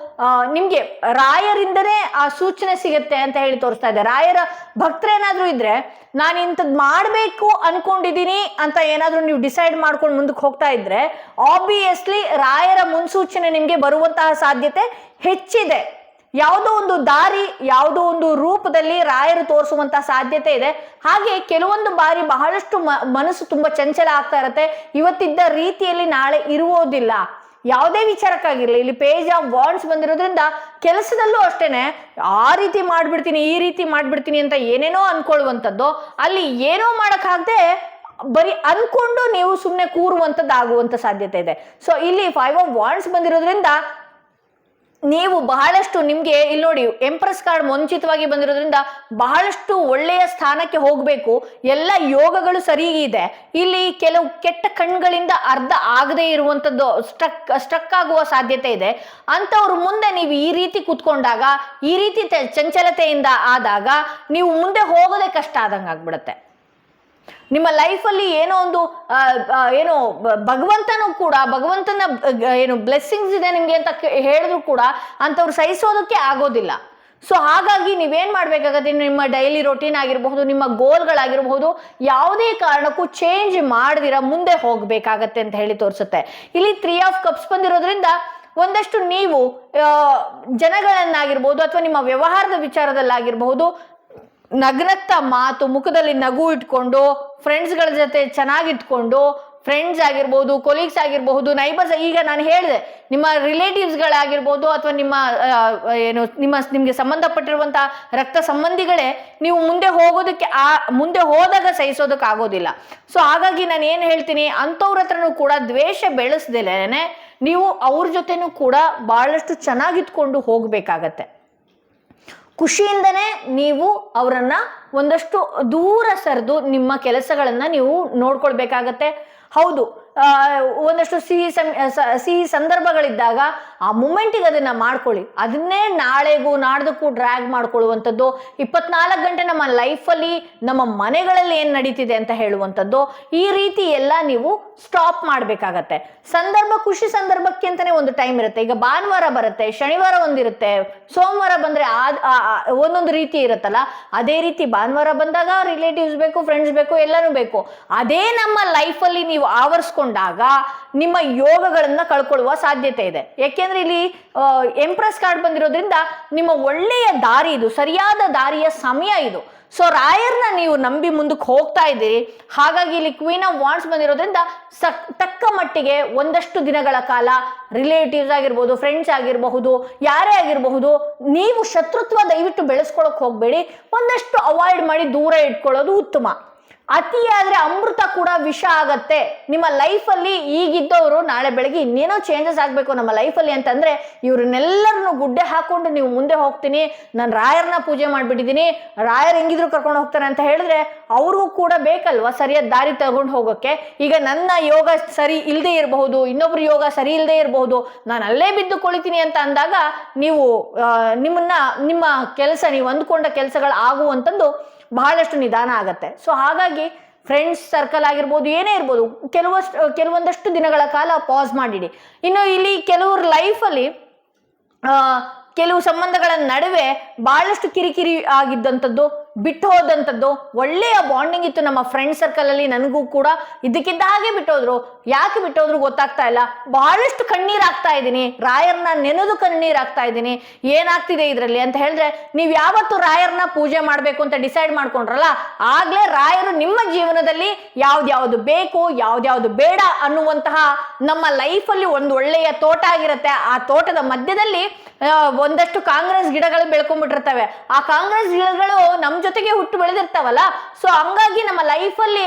S1: ನಿಮ್ಗೆ ರಾಯರಿಂದನೇ ಆ ಸೂಚನೆ ಸಿಗುತ್ತೆ ಅಂತ ಹೇಳಿ ತೋರಿಸ್ತಾ ಇದೆ. ರಾಯರ ಭಕ್ತರೇನಾದ್ರೂ ಇದ್ರೆ ನಾನು ಇಂಥದ್ದು ಮಾಡಬೇಕು ಅನ್ಕೊಂಡಿದ್ದೀನಿ ಅಂತ ಏನಾದ್ರೂ ನೀವು ಡಿಸೈಡ್ ಮಾಡ್ಕೊಂಡು ಮುಂದಕ್ಕೆ ಹೋಗ್ತಾ ಇದ್ರೆ ಆಬ್ವಿಯಸ್ಲಿ ರಾಯರ ಮುನ್ಸೂಚನೆ ನಿಮ್ಗೆ ಬರುವಂತಹ ಸಾಧ್ಯತೆ ಹೆಚ್ಚಿದೆ. ಯಾವುದೋ ಒಂದು ದಾರಿ, ಯಾವುದೋ ಒಂದು ರೂಪದಲ್ಲಿ ರಾಯರು ತೋರಿಸುವಂತಹ ಸಾಧ್ಯತೆ ಇದೆ. ಹಾಗೆ ಕೆಲವೊಂದು ಬಾರಿ ಬಹಳಷ್ಟು ಮನಸ್ಸು ತುಂಬಾ ಚಂಚಲ ಆಗ್ತಾ ಇರತ್ತೆ, ಇವತ್ತಿದ್ದ ರೀತಿಯಲ್ಲಿ ನಾಳೆ ಇರುವುದಿಲ್ಲ. ಯಾವುದೇ ವಿಚಾರಕ್ಕಾಗಿರ್ಲಿ, ಇಲ್ಲಿ ಪೇಜ್ ಆಫ್ ವಾಂಡ್ಸ್ ಬಂದಿರೋದ್ರಿಂದ ಕೆಲಸದಲ್ಲೂ ಅಷ್ಟೇನೆ ಆ ರೀತಿ ಮಾಡ್ಬಿಡ್ತೀನಿ, ಈ ರೀತಿ ಮಾಡ್ಬಿಡ್ತೀನಿ ಅಂತ ಏನೇನೋ ಅನ್ಕೊಳ್ಳುವಂಥದ್ದು, ಅಲ್ಲಿ ಏನೋ ಮಾಡಕ್ಕಾಗದೆ ಬರೀ ಅನ್ಕೊಂಡು ನೀವು ಸುಮ್ಮನೆ ಕೂರುವಂಥದ್ದು ಆಗುವಂಥ ಸಾಧ್ಯತೆ ಇದೆ. ಸೊ ಇಲ್ಲಿ 5 ಆಫ್ ವಾಂಡ್ಸ್ ಬಂದಿರೋದ್ರಿಂದ ನೀವು ಬಹಳಷ್ಟು ನಿಮ್ಗೆ ಇಲ್ಲಿ ನೋಡಿ ಎಂಪ್ರೆಸ್ ಕಾರ್ಡ್ ಮುಂಚಿತವಾಗಿ ಬಂದಿರೋದ್ರಿಂದ ಬಹಳಷ್ಟು ಒಳ್ಳೆಯ ಸ್ಥಾನಕ್ಕೆ ಹೋಗ್ಬೇಕು, ಎಲ್ಲ ಯೋಗಗಳು ಸರಿ ಇದೆ. ಇಲ್ಲಿ ಕೆಲವು ಕೆಟ್ಟ ಕಣ್ಗಳಿಂದ ಅರ್ಧ ಆಗದೆ ಇರುವಂತದ್ದು ಸ್ಟ್ರಕ್ ಆಗುವ ಸಾಧ್ಯತೆ ಇದೆ. ಅಂತವ್ರು ಮುಂದೆ ನೀವು ಈ ರೀತಿ ಕುತ್ಕೊಂಡಾಗ, ಈ ರೀತಿ ಚಂಚಲತೆಯಿಂದ ಆದಾಗ ನೀವು ಮುಂದೆ ಹೋಗೋದೇ ಕಷ್ಟ ಆದಂಗೆ ಆಗ್ಬಿಡುತ್ತೆ. ನಿಮ್ಮ ಲೈಫಲ್ಲಿ ಏನೋ ಒಂದು ಏನೋ ಭಗವಂತನ ಏನು ಬ್ಲೆಸ್ಸಿಂಗ್ಸ್ ಇದೆ ನಿಮ್ಗೆ ಅಂತ ಹೇಳಿದ್ರು ಕೂಡ ಅಂಥವ್ರು ಸಹಿಸೋದಕ್ಕೆ ಆಗೋದಿಲ್ಲ. ಸೊ ಹಾಗಾಗಿ ನೀವೇನ್ ಮಾಡ್ಬೇಕಾಗತ್ತೆ, ನಿಮ್ಮ ಡೈಲಿ ರೊಟೀನ್ ಆಗಿರಬಹುದು, ನಿಮ್ಮ ಗೋಲ್ಗಳಾಗಿರಬಹುದು, ಯಾವುದೇ ಕಾರಣಕ್ಕೂ ಚೇಂಜ್ ಮಾಡದಿರ ಮುಂದೆ ಹೋಗ್ಬೇಕಾಗತ್ತೆ ಅಂತ ಹೇಳಿ ತೋರಿಸುತ್ತೆ. ಇಲ್ಲಿ 3 ಆಫ್ ಕಪ್ಸ್ ಬಂದಿರೋದ್ರಿಂದ ಒಂದಷ್ಟು ನೀವು ಜನಗಳನ್ನಾಗಿರ್ಬೋದು ಅಥವಾ ನಿಮ್ಮ ವ್ಯವಹಾರದ ವಿಚಾರದಲ್ಲಾಗಿರಬಹುದು ನಗ್ನತ್ತ ಮಾತು, ಮುಖದಲ್ಲಿ ನಗು ಇಟ್ಕೊಂಡು, ಫ್ರೆಂಡ್ಸ್ಗಳ ಜೊತೆ ಚೆನ್ನಾಗಿಟ್ಕೊಂಡು, ಫ್ರೆಂಡ್ಸ್ ಆಗಿರ್ಬೋದು, ಕೊಲೀಗ್ಸ್ ಆಗಿರಬಹುದು, ನೈಬರ್ಸ್, ಈಗ ನಾನು ಹೇಳಿದೆ ನಿಮ್ಮ ರಿಲೇಟಿವ್ಸ್ಗಳಾಗಿರ್ಬೋದು ಅಥವಾ ನಿಮ್ಮ ಏನು ನಿಮಗೆ ಸಂಬಂಧಪಟ್ಟಿರುವಂತಹ ರಕ್ತ ಸಂಬಂಧಿಗಳೇ ನೀವು ಮುಂದೆ ಹೋದಾಗ ಸಹಿಸೋದಕ್ಕೆ ಆಗೋದಿಲ್ಲ. ಸೊ ಹಾಗಾಗಿ ನಾನು ಏನು ಹೇಳ್ತೀನಿ, ಅಂಥವ್ರ ಹತ್ರನೂ ಕೂಡ ದ್ವೇಷ ಬೆಳೆಸ್ದೇನೆ ನೀವು ಅವ್ರ ಜೊತೆನೂ ಕೂಡ ಬಹಳಷ್ಟು ಚೆನ್ನಾಗಿಟ್ಕೊಂಡು ಹೋಗ್ಬೇಕಾಗತ್ತೆ. ಖುಷಿಯಿಂದನೇ ನೀವು ಅವರನ್ನ ಒಂದಷ್ಟು ದೂರ ಸರಿದು ನಿಮ್ಮ ಕೆಲಸಗಳನ್ನ ನೀವು ನೋಡ್ಕೊಳ್ಬೇಕಾಗತ್ತೆ. ಹೌದು, ಒಂದಷ್ಟು ಸಿಹಿ ಸಂದರ್ಭಗಳಿದ್ದಾಗ ಆ ಮೂಮೆಂಟಿಗೆ ಅದನ್ನ ಮಾಡ್ಕೊಳ್ಳಿ. ಅದನ್ನೇ ನಾಳೆಗೂ ನಾಡ್ದಕ್ಕೂ ಡ್ರ್ಯಾಗ್ ಮಾಡ್ಕೊಳ್ಳುವಂಥದ್ದು, 24 ಗಂಟೆ ನಮ್ಮ ಲೈಫಲ್ಲಿ ನಮ್ಮ ಮನೆಗಳಲ್ಲಿ ಏನು ನಡೀತಿದೆ ಅಂತ ಹೇಳುವಂಥದ್ದು, ಈ ರೀತಿ ಎಲ್ಲ ನೀವು ಸ್ಟಾಪ್ ಮಾಡಬೇಕಾಗತ್ತೆ. ಖುಷಿ ಸಂದರ್ಭಕ್ಕೆ ಅಂತಾನೆ ಒಂದು ಟೈಮ್ ಇರುತ್ತೆ. ಈಗ ಭಾನುವಾರ ಬರುತ್ತೆ, ಶನಿವಾರ ಒಂದಿರುತ್ತೆ, ಸೋಮವಾರ ಬಂದ್ರೆ ಒಂದೊಂದು ರೀತಿ ಇರುತ್ತಲ್ಲ, ಅದೇ ರೀತಿ ಭಾನುವಾರ ಬಂದಾಗ ರಿಲೇಟಿವ್ಸ್ ಬೇಕು, ಫ್ರೆಂಡ್ಸ್ ಬೇಕು, ಎಲ್ಲರೂ ಬೇಕು. ಅದೇ ನಮ್ಮ ಲೈಫಲ್ಲಿ ನೀವು ಆವರಿಸ್ಕೊಂಡಾಗ ನಿಮ್ಮ ಯೋಗಗಳನ್ನ ಕಳ್ಕೊಳ್ಳುವ ಸಾಧ್ಯತೆ ಇದೆ. ಯಾಕೆಂದ್ರೆ ಇಲ್ಲಿ ಎಂಪ್ರೆಸ್ ಕಾರ್ಡ್ ಬಂದಿರೋದ್ರಿಂದ ನಿಮ್ಮ ಒಳ್ಳೆಯ ದಾರಿ ಇದು, ಸರಿಯಾದ ದಾರಿಯ ಸಮಯ ಇದು. ಸೊ ರಾಯರ್ನ ನೀವು ನಂಬಿ ಮುಂದಕ್ಕೆ ಹೋಗ್ತಾ ಇದ್ದೀರಿ. ಹಾಗಾಗಿ ಇಲ್ಲಿ ಕ್ವೀನ್ ಆಫ್ ವಾಂಡ್ಸ್ ಬಂದಿರೋದ್ರಿಂದ ತಕ್ಕ ಮಟ್ಟಿಗೆ ಒಂದಷ್ಟು ದಿನಗಳ ಕಾಲ ರಿಲೇಟಿವ್ಸ್ ಆಗಿರ್ಬೋದು, ಫ್ರೆಂಡ್ಸ್ ಆಗಿರಬಹುದು, ಯಾರೇ ಆಗಿರಬಹುದು, ನೀವು ಶತ್ರುತ್ವ ದಯವಿಟ್ಟು ಬೆಳೆಸ್ಕೊಳಕ್ ಹೋಗ್ಬೇಡಿ. ಒಂದಷ್ಟು ಅವಾಯ್ಡ್ ಮಾಡಿ ದೂರ ಇಟ್ಕೊಳ್ಳೋದು ಉತ್ತಮ. ಅತಿಯಾದ್ರೆ ಅಮೃತ ಕೂಡ ವಿಷ ಆಗತ್ತೆ. ನಿಮ್ಮ ಲೈಫಲ್ಲಿ ಈಗಿದ್ದವರು ನಾಳೆ ಬೆಳಗ್ಗೆ ಇನ್ನೇನೋ ಚೇಂಜಸ್ ಆಗಬೇಕು ನಮ್ಮ ಲೈಫಲ್ಲಿ ಅಂತಂದ್ರೆ ಇವ್ರನ್ನೆಲ್ಲರನ್ನು ಗುಡ್ಡೆ ಹಾಕೊಂಡು ನೀವು ಮುಂದೆ ಹೋಗ್ತೀನಿ, ನಾನು ರಾಯರ್ನ ಪೂಜೆ ಮಾಡಿಬಿಟ್ಟಿದ್ದೀನಿ, ರಾಯರ್ ಹೆಂಗಿದ್ರು ಕರ್ಕೊಂಡು ಹೋಗ್ತಾರೆ ಅಂತ ಹೇಳಿದ್ರೆ ಅವ್ರಿಗೂ ಕೂಡ ಬೇಕಲ್ವಾ ಸರಿಯಾದ ದಾರಿ ತಗೊಂಡು ಹೋಗೋಕ್ಕೆ. ಈಗ ನನ್ನ ಯೋಗ ಸರಿ ಇಲ್ಲದೆ ಇರಬಹುದು, ಇನ್ನೊಬ್ರು ಯೋಗ ಸರಿ ಇಲ್ಲದೆ ಇರಬಹುದು, ನಾನು ಅಲ್ಲೇ ಬಿದ್ದು ಕೊಳಿತೀನಿ ಅಂತ ಅಂದಾಗ ನೀವು ನಿಮ್ಮ ಕೆಲಸ, ನೀವು ಅಂದ್ಕೊಂಡ ಕೆಲಸಗಳು ಆಗುವಂಥದ್ದು ಬಹಳಷ್ಟು ನಿಧಾನ ಆಗತ್ತೆ. ಸೊ ಹಾಗಾಗಿ ಫ್ರೆಂಡ್ಸ್ ಸರ್ಕಲ್ ಆಗಿರ್ಬೋದು, ಏನೇ ಇರ್ಬೋದು, ಕೆಲವೊಂದಷ್ಟು ದಿನಗಳ ಕಾಲ ಪಾಸ್ ಮಾಡಿಡಿ. ಇನ್ನು ಇಲ್ಲಿ ಕೆಲವ್ರ ಲೈಫಲ್ಲಿ ಕೆಲವು ಸಂಬಂಧಗಳ ನಡುವೆ ಬಹಳಷ್ಟು ಕಿರಿಕಿರಿ ಆಗಿದ್ದಂಥದ್ದು, ಬಿಟ್ಟು ಹೋದಂಥದ್ದು, ಒಳ್ಳೆಯ ಬಾಂಡಿಂಗ್ ಇತ್ತು ನಮ್ಮ ಫ್ರೆಂಡ್ ಸರ್ಕಲ್ ಅಲ್ಲಿ, ನನಗೂ ಕೂಡ ಇದಕ್ಕಿದ್ದ ಹಾಗೆ ಬಿಟ್ಟೋದ್ರು. ಯಾಕೆ ಬಿಟ್ಟೋದ್ರು ಗೊತ್ತಾಗ್ತಾ ಇಲ್ಲ. ಬಹಳಷ್ಟು ಕಣ್ಣೀರಾಗ್ತಾ ಇದ್ದೀನಿ, ರಾಯರ್ನ ನೆನೆದು ಕಣ್ಣೀರಾಗ್ತಾ ಇದ್ದೀನಿ. ಏನಾಗ್ತಿದೆ ಇದರಲ್ಲಿ ಅಂತ ಹೇಳಿದ್ರೆ, ನೀವು ಯಾವತ್ತು ರಾಯರ್ನ ಪೂಜೆ ಮಾಡಬೇಕು ಅಂತ ಡಿಸೈಡ್ ಮಾಡ್ಕೊಂಡ್ರಲ್ಲ, ಆಗ್ಲೇ ರಾಯರು ನಿಮ್ಮ ಜೀವನದಲ್ಲಿ ಯಾವ್ದ್ಯಾವ್ದು ಬೇಕು, ಯಾವ್ದ್ಯಾವ್ದು ಬೇಡ ಅನ್ನುವಂತಹ ನಮ್ಮ ಲೈಫಲ್ಲಿ ಒಂದು ಒಳ್ಳೆಯ ತೋಟ ಆಗಿರುತ್ತೆ. ಆ ತೋಟದ ಮಧ್ಯದಲ್ಲಿ ಒಂದಷ್ಟು ಕಾಂಗ್ರೆಸ್ ಗಿಡಗಳು ಬೆಳ್ಕೊಂಡ್ಬಿಟ್ಟಿರ್ತವೆ. ಆ ಕಾಂಗ್ರೆಸ್ ಗಿಡಗಳು ನಮ್ಮ ಜೊತೆಗೆ ಹುಟ್ಟು ಬೆಳೆದಿರ್ತಾವಲ್ಲ. ಸೊ ಹಂಗಾಗಿ ನಮ್ಮ ಲೈಫಲ್ಲಿ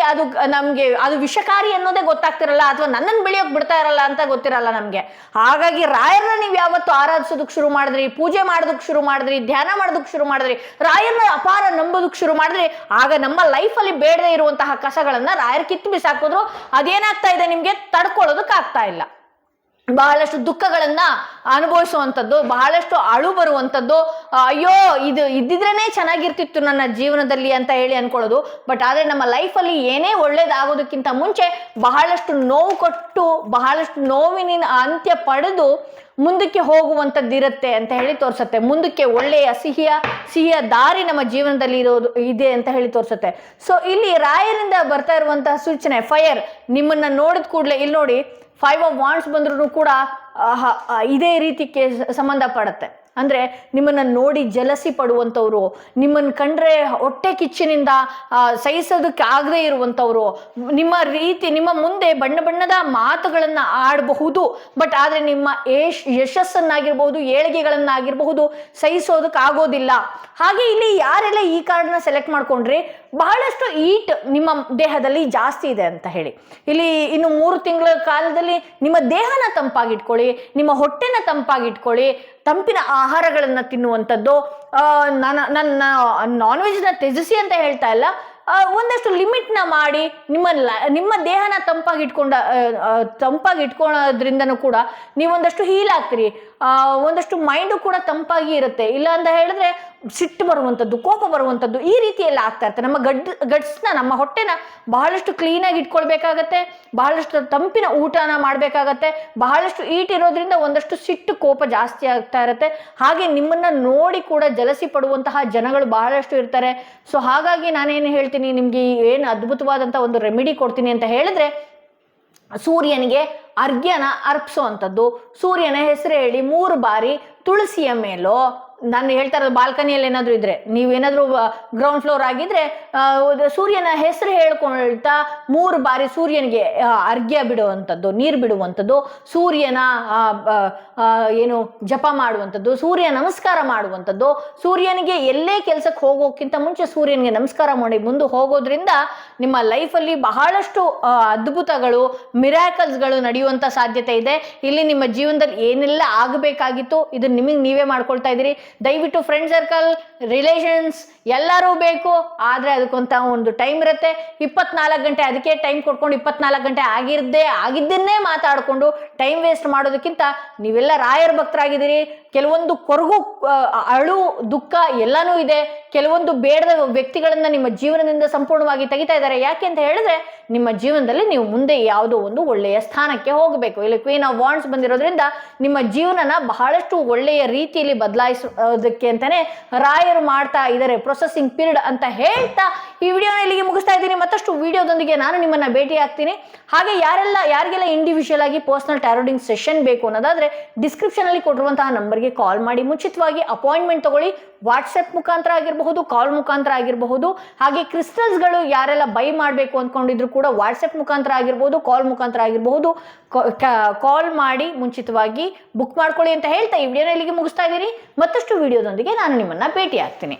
S1: ನಮ್ಗೆ ಅದು ವಿಷಕಾರಿ ಅನ್ನೋದೇ ಗೊತ್ತಾಗ್ತಿರಲ್ಲ, ಅಥವಾ ನನ್ನನ್ನು ಬೆಳೆಯೋಕ್ ಬಿಡ್ತಾ ಇರಲ್ಲ ಅಂತ ಗೊತ್ತಿರಲ್ಲ ನಮ್ಗೆ. ಹಾಗಾಗಿ ರಾಯರ್ನ ನೀವು ಯಾವತ್ತು ಆರಾಧಿಸೋದಕ್ಕೆ ಶುರು ಮಾಡಿದ್ರಿ, ಪೂಜೆ ಮಾಡೋದಕ್ಕೆ ಶುರು ಮಾಡಿದ್ರಿ, ಧ್ಯಾನ ಮಾಡೋದಕ್ಕೆ ಶುರು ಮಾಡಿದ್ರಿ, ರಾಯರ್ನ ಅಪಾರ ನಂಬೋದಕ್ಕೆ ಶುರು ಮಾಡಿದ್ರಿ, ಆಗ ನಮ್ಮ ಲೈಫಲ್ಲಿ ಬೇಡದೇ ಇರುವಂತಹ ಕಸಗಳನ್ನ ರಾಯರ್ ಕಿತ್ತು ಬಿಸಾಕಿದ್ರು. ಅದೇನಾಗ್ತಾ ಇದೆ, ನಿಮ್ಗೆ ತಡ್ಕೊಳ್ಳೋದಕ್ಕೆ ಆಗ್ತಾ ಇಲ್ಲ. ಬಹಳಷ್ಟು ದುಃಖಗಳನ್ನ ಅನುಭವಿಸುವಂಥದ್ದು, ಬಹಳಷ್ಟು ಅಳು ಬರುವಂಥದ್ದು, ಅಯ್ಯೋ ಇದು ಇದ್ದಿದ್ರೇನೆ ಚೆನ್ನಾಗಿರ್ತಿತ್ತು ನನ್ನ ಜೀವನದಲ್ಲಿ ಅಂತ ಹೇಳಿ ಅನ್ಕೊಳ್ಳೋದು. ಬಟ್ ಆದ್ರೆ ನಮ್ಮ ಲೈಫಲ್ಲಿ ಏನೇ ಒಳ್ಳೇದಾಗೋದಕ್ಕಿಂತ ಮುಂಚೆ ಬಹಳಷ್ಟು ನೋವು ಕೊಟ್ಟು, ಬಹಳಷ್ಟು ನೋವಿನ ಅಂತ್ಯ ಪಡೆದು ಮುಂದಕ್ಕೆ ಹೋಗುವಂಥದ್ದಿರುತ್ತೆ ಅಂತ ಹೇಳಿ ತೋರಿಸುತ್ತೆ. ಮುಂದಕ್ಕೆ ಒಳ್ಳೆಯ ಸಿಹಿಯ ದಾರಿ ನಮ್ಮ ಜೀವನದಲ್ಲಿ ಇದೆ ಅಂತ ಹೇಳಿ ತೋರಿಸುತ್ತೆ. ಸೊ ಇಲ್ಲಿ ರಾಯರಿಂದ ಬರ್ತಾ ಇರುವಂತಹ ಸೂಚನೆ ಫೈರ್. ನಿಮ್ಮನ್ನ ನೋಡಿದ ಕೂಡಲೇ ಇಲ್ಲಿ ನೋಡಿ 5 ಆಫ್ ವಾಂಡ್ಸ್ ಬಂದ್ರೂ ಕೂಡ ಇದೇ ರೀತಿಗೆ ಸಂಬಂಧ ಪಡುತ್ತೆ. ಅಂದ್ರೆ ನಿಮ್ಮನ್ನ ನೋಡಿ ಜಲಸಿ ಪಡುವಂಥವ್ರು, ನಿಮ್ಮನ್ನ ಕಂಡ್ರೆ ಹೊಟ್ಟೆ ಕಿಚ್ಚಿನಿಂದ ಸಹಿಸೋದಕ್ಕೆ ಆಗದೆ ಇರುವಂಥವ್ರು, ನಿಮ್ಮ ಮುಂದೆ ಬಣ್ಣ ಬಣ್ಣದ ಮಾತುಗಳನ್ನ ಆಡಬಹುದು, ಬಟ್ ಆದ್ರೆ ನಿಮ್ಮ ಯಶಸ್ಸನ್ನಾಗಿರ್ಬಹುದು, ಏಳಿಗೆಗಳನ್ನಾಗಿರಬಹುದು ಸಹಿಸೋದಕ್ಕೆ ಆಗೋದಿಲ್ಲ. ಹಾಗೆ ಇಲ್ಲಿ ಯಾರೆಲ್ಲ ಈ ಕಾರ್ಡ್ನ ಸೆಲೆಕ್ಟ್ ಮಾಡ್ಕೊಂಡ್ರಿ, ಬಹಳಷ್ಟು ಈಟ್ ನಿಮ್ಮ ದೇಹದಲ್ಲಿ ಜಾಸ್ತಿ ಇದೆ ಅಂತ ಹೇಳಿ. ಇಲ್ಲಿ ಇನ್ನು 3 ತಿಂಗಳ ಕಾಲದಲ್ಲಿ ನಿಮ್ಮ ದೇಹನ ತಂಪಾಗಿಟ್ಕೊಳ್ಳಿ, ನಿಮ್ಮ ಹೊಟ್ಟೆನ ತಂಪಾಗಿಟ್ಕೊಳ್ಳಿ, ತಂಪಿನ ಆಹಾರಗಳನ್ನು ತಿನ್ನುವಂಥದ್ದು. ನನ್ನ ನಾನ್ ವೆಜ್ನ ತ್ಯಜಿಸಿ ಅಂತ ಹೇಳ್ತಾ ಇಲ್ಲ, ಒಂದಷ್ಟು ಲಿಮಿಟ್ನ ಮಾಡಿ ನಿಮ್ಮ ದೇಹನ ತಂಪಾಗಿಟ್ಕೊಳ್ಳೋದ್ರಿಂದನೂ ಕೂಡ ನೀವೊಂದಷ್ಟು ಹೀಲ್ ಆಗ್ತೀರಿ. ಒಂದಷ್ಟು ಮೈಂಡು ಕೂಡ ತಂಪಾಗಿ ಇರುತ್ತೆ. ಇಲ್ಲ ಅಂತ ಹೇಳಿದ್ರೆ ಸಿಟ್ಟು ಬರುವಂಥದ್ದು, ಕೋಪ ಬರುವಂಥದ್ದು, ಈ ರೀತಿ ಎಲ್ಲ ಆಗ್ತಾ ಇರುತ್ತೆ. ನಮ್ಮ ಗಟ್ಸ್ನ, ನಮ್ಮ ಹೊಟ್ಟೆನ ಬಹಳಷ್ಟು ಕ್ಲೀನಾಗಿ ಇಟ್ಕೊಳ್ಬೇಕಾಗತ್ತೆ, ಬಹಳಷ್ಟು ತಂಪಿನ ಊಟನ ಮಾಡಬೇಕಾಗತ್ತೆ. ಬಹಳಷ್ಟು ಈಟ್ ಇರೋದ್ರಿಂದ ಒಂದಷ್ಟು ಸಿಟ್ಟು, ಕೋಪ ಜಾಸ್ತಿ ಆಗ್ತಾ ಇರುತ್ತೆ. ಹಾಗೆ ನಿಮ್ಮನ್ನ ನೋಡಿ ಕೂಡ ಜಲಸಿ ಪಡುವಂತಹ ಜನಗಳು ಬಹಳಷ್ಟು ಇರ್ತಾರೆ. ಸೊ ಹಾಗಾಗಿ ನಾನೇನು ಹೇಳ್ತೀನಿ, ನಿಮ್ಗೆ ಏನು ಅದ್ಭುತವಾದಂಥ ಒಂದು ರೆಮಿಡಿ ಕೊಡ್ತೀನಿ ಅಂತ ಹೇಳಿದ್ರೆ, ಸೂರ್ಯನಿಗೆ ಅರ್ಘ್ಯನ ಅರ್ಪಿಸೋವಂಥದ್ದು. ಸೂರ್ಯನ ಹೆಸರು ಹೇಳಿ 3 ಬಾರಿ ತುಳಸಿಯ ಮೇಲೋ, ನಾನು ಹೇಳ್ತಾ ಇರೋದು ಬಾಲ್ಕನಿಯಲ್ಲಿ ಏನಾದರೂ ಇದ್ರೆ, ನೀವೇನಾದರೂ ಗ್ರೌಂಡ್ ಫ್ಲೋರ್ ಆಗಿದ್ರೆ ಸೂರ್ಯನ ಹೆಸರು ಹೇಳ್ಕೊಳ್ತಾ 3 ಬಾರಿ ಸೂರ್ಯನಿಗೆ ಅರ್ಘ್ಯ ಬಿಡುವಂಥದ್ದು, ನೀರು ಬಿಡುವಂಥದ್ದು, ಸೂರ್ಯನ ಏನು ಜಪ ಮಾಡುವಂಥದ್ದು, ಸೂರ್ಯ ನಮಸ್ಕಾರ ಮಾಡುವಂಥದ್ದು. ಸೂರ್ಯನಿಗೆ ಎಲ್ಲೇ ಕೆಲಸಕ್ಕೆ ಹೋಗೋಕ್ಕಿಂತ ಮುಂಚೆ ಸೂರ್ಯನಿಗೆ ನಮಸ್ಕಾರ ಮಾಡಿ ಮುಂದೆ ಹೋಗೋದ್ರಿಂದ ನಿಮ್ಮ ಲೈಫಲ್ಲಿ ಬಹಳಷ್ಟು ಅದ್ಭುತಗಳು, ಮಿರಾಕಲ್ಸ್ಗಳು ನಡೆಯುವಂಥ ಸಾಧ್ಯತೆ ಇದೆ. ಇಲ್ಲಿ ನಿಮ್ಮ ಜೀವನದಲ್ಲಿ ಏನೆಲ್ಲ ಆಗಬೇಕಾಗಿತ್ತು ಇದು ನಿಮಗೆ ನೀವೇ ಮಾಡ್ಕೊಳ್ತಾ ಇದ್ದೀರಿ. ದಯವಿಟ್ಟು ಫ್ರೆಂಡ್ ಸರ್ಕಲ್, ರಿಲೇಷನ್ಸ್ ಎಲ್ಲರೂ ಬೇಕು, ಆದರೆ ಅದಕ್ಕೊಂತ ಒಂದು ಟೈಮ್ ಇರುತ್ತೆ. 24 ಗಂಟೆ ಅದಕ್ಕೆ ಟೈಮ್ ಕೊಡ್ಕೊಂಡು 24 ಗಂಟೆ ಆಗಿದ್ದನ್ನೇ ಮಾತಾಡಿಕೊಂಡು ಟೈಮ್ ವೇಸ್ಟ್ ಮಾಡೋದಕ್ಕಿಂತ ನೀವೆಲ್ಲ ರಾಯರ ಭಕ್ತರಾಗಿದ್ದೀರಿ. ಕೆಲವೊಂದು ಕೊರಗು, ಅಳು, ದುಃಖ ಎಲ್ಲನೂ ಇದೆ. ಕೆಲವೊಂದು ಬೇಡದ ವ್ಯಕ್ತಿಗಳನ್ನ ನಿಮ್ಮ ಜೀವನದಿಂದ ಸಂಪೂರ್ಣವಾಗಿ ತೆಗಿತಾ ಇದ್ದಾರೆ. ಯಾಕೆ ಅಂತ ಹೇಳಿದ್ರೆ ನಿಮ್ಮ ಜೀವನದಲ್ಲಿ ನೀವು ಮುಂದೆ ಯಾವುದೋ ಒಂದು ಒಳ್ಳೆಯ ಸ್ಥಾನಕ್ಕೆ ಹೋಗಬೇಕು. ಇಲ್ಲಿ ಕ್ವೀನ್ ಆಫ್ ವಾಂಡ್ಸ್ ಬಂದಿರೋದ್ರಿಂದ ನಿಮ್ಮ ಜೀವನನ ಬಹಳಷ್ಟು ಒಳ್ಳೆಯ ರೀತಿಯಲ್ಲಿ ಬದಲಾಯಿಸೋದಕ್ಕೆ ಅಂತಾನೆ ರಾಯರು ಮಾಡ್ತಾ ಇದ್ದಾರೆ ಪ್ರೊಸೆಸಿಂಗ್ ಪೀರಿಯಡ್ ಅಂತ ಹೇಳ್ತಾ ಈ ವಿಡಿಯೋನ ಇಲ್ಲಿಗೆ ಮುಗಿಸ್ತಾ ಇದ್ದೀನಿ. ಮತ್ತಷ್ಟು ವಿಡಿಯೋದೊಂದಿಗೆ ನಾನು ನಿಮ್ಮನ್ನ ಭೇಟಿ ಆಗ್ತೀನಿ. ಹಾಗೆ ಯಾರಿಗೆಲ್ಲ ಇಂಡಿವಿಜುವಲ್ ಆಗಿ ಪರ್ಸನಲ್ ಟ್ಯಾರೋಡಿಂಗ್ ಸೆಷನ್ ಬೇಕು ಅನ್ನೋದಾದ್ರೆ ಡಿಸ್ಕ್ರಿಪ್ಷನ್ ಅಲ್ಲಿ ಕೊಟ್ಟಿರುವಂತಹ ನಂಬರ್ಗೆ ಕಾಲ್ ಮಾಡಿ ಮುಂಚಿತವಾಗಿ ಅಪಾಯಿಂಟ್ಮೆಂಟ್ ತಗೊಳ್ಳಿ. ವಾಟ್ಸಪ್ ಮುಖಾಂತರ ಆಗಿರಬಹುದು, ಕಾಲ್ ಮುಖಾಂತರ ಆಗಿರಬಹುದು. ಹಾಗೆ ಕ್ರಿಸ್ಟಲ್ಸ್ಗಳು ಯಾರೆಲ್ಲ ಬೈ ಮಾಡಬೇಕು ಅಂದ್ಕೊಂಡಿದ್ರು ಕೂಡ ವಾಟ್ಸಪ್ ಮುಖಾಂತರ ಆಗಿರ್ಬೋದು, ಕಾಲ್ ಮುಖಾಂತರ ಆಗಿರಬಹುದು. ಕಾಲ್ ಮಾಡಿ ಮುಂಚಿತವಾಗಿ ಬುಕ್ ಮಾಡ್ಕೊಳ್ಳಿ ಅಂತ ಹೇಳ್ತಾ ಈ ವಿಡಿಯೋನ ಇಲ್ಲಿಗೆ ಮುಗಿಸ್ತಾ ಇದ್ದೀನಿ. ಮತ್ತಷ್ಟು ವಿಡಿಯೋದೊಂದಿಗೆ ನಾನು ನಿಮ್ಮನ್ನ ಭೇಟಿ ಆಗ್ತೀನಿ.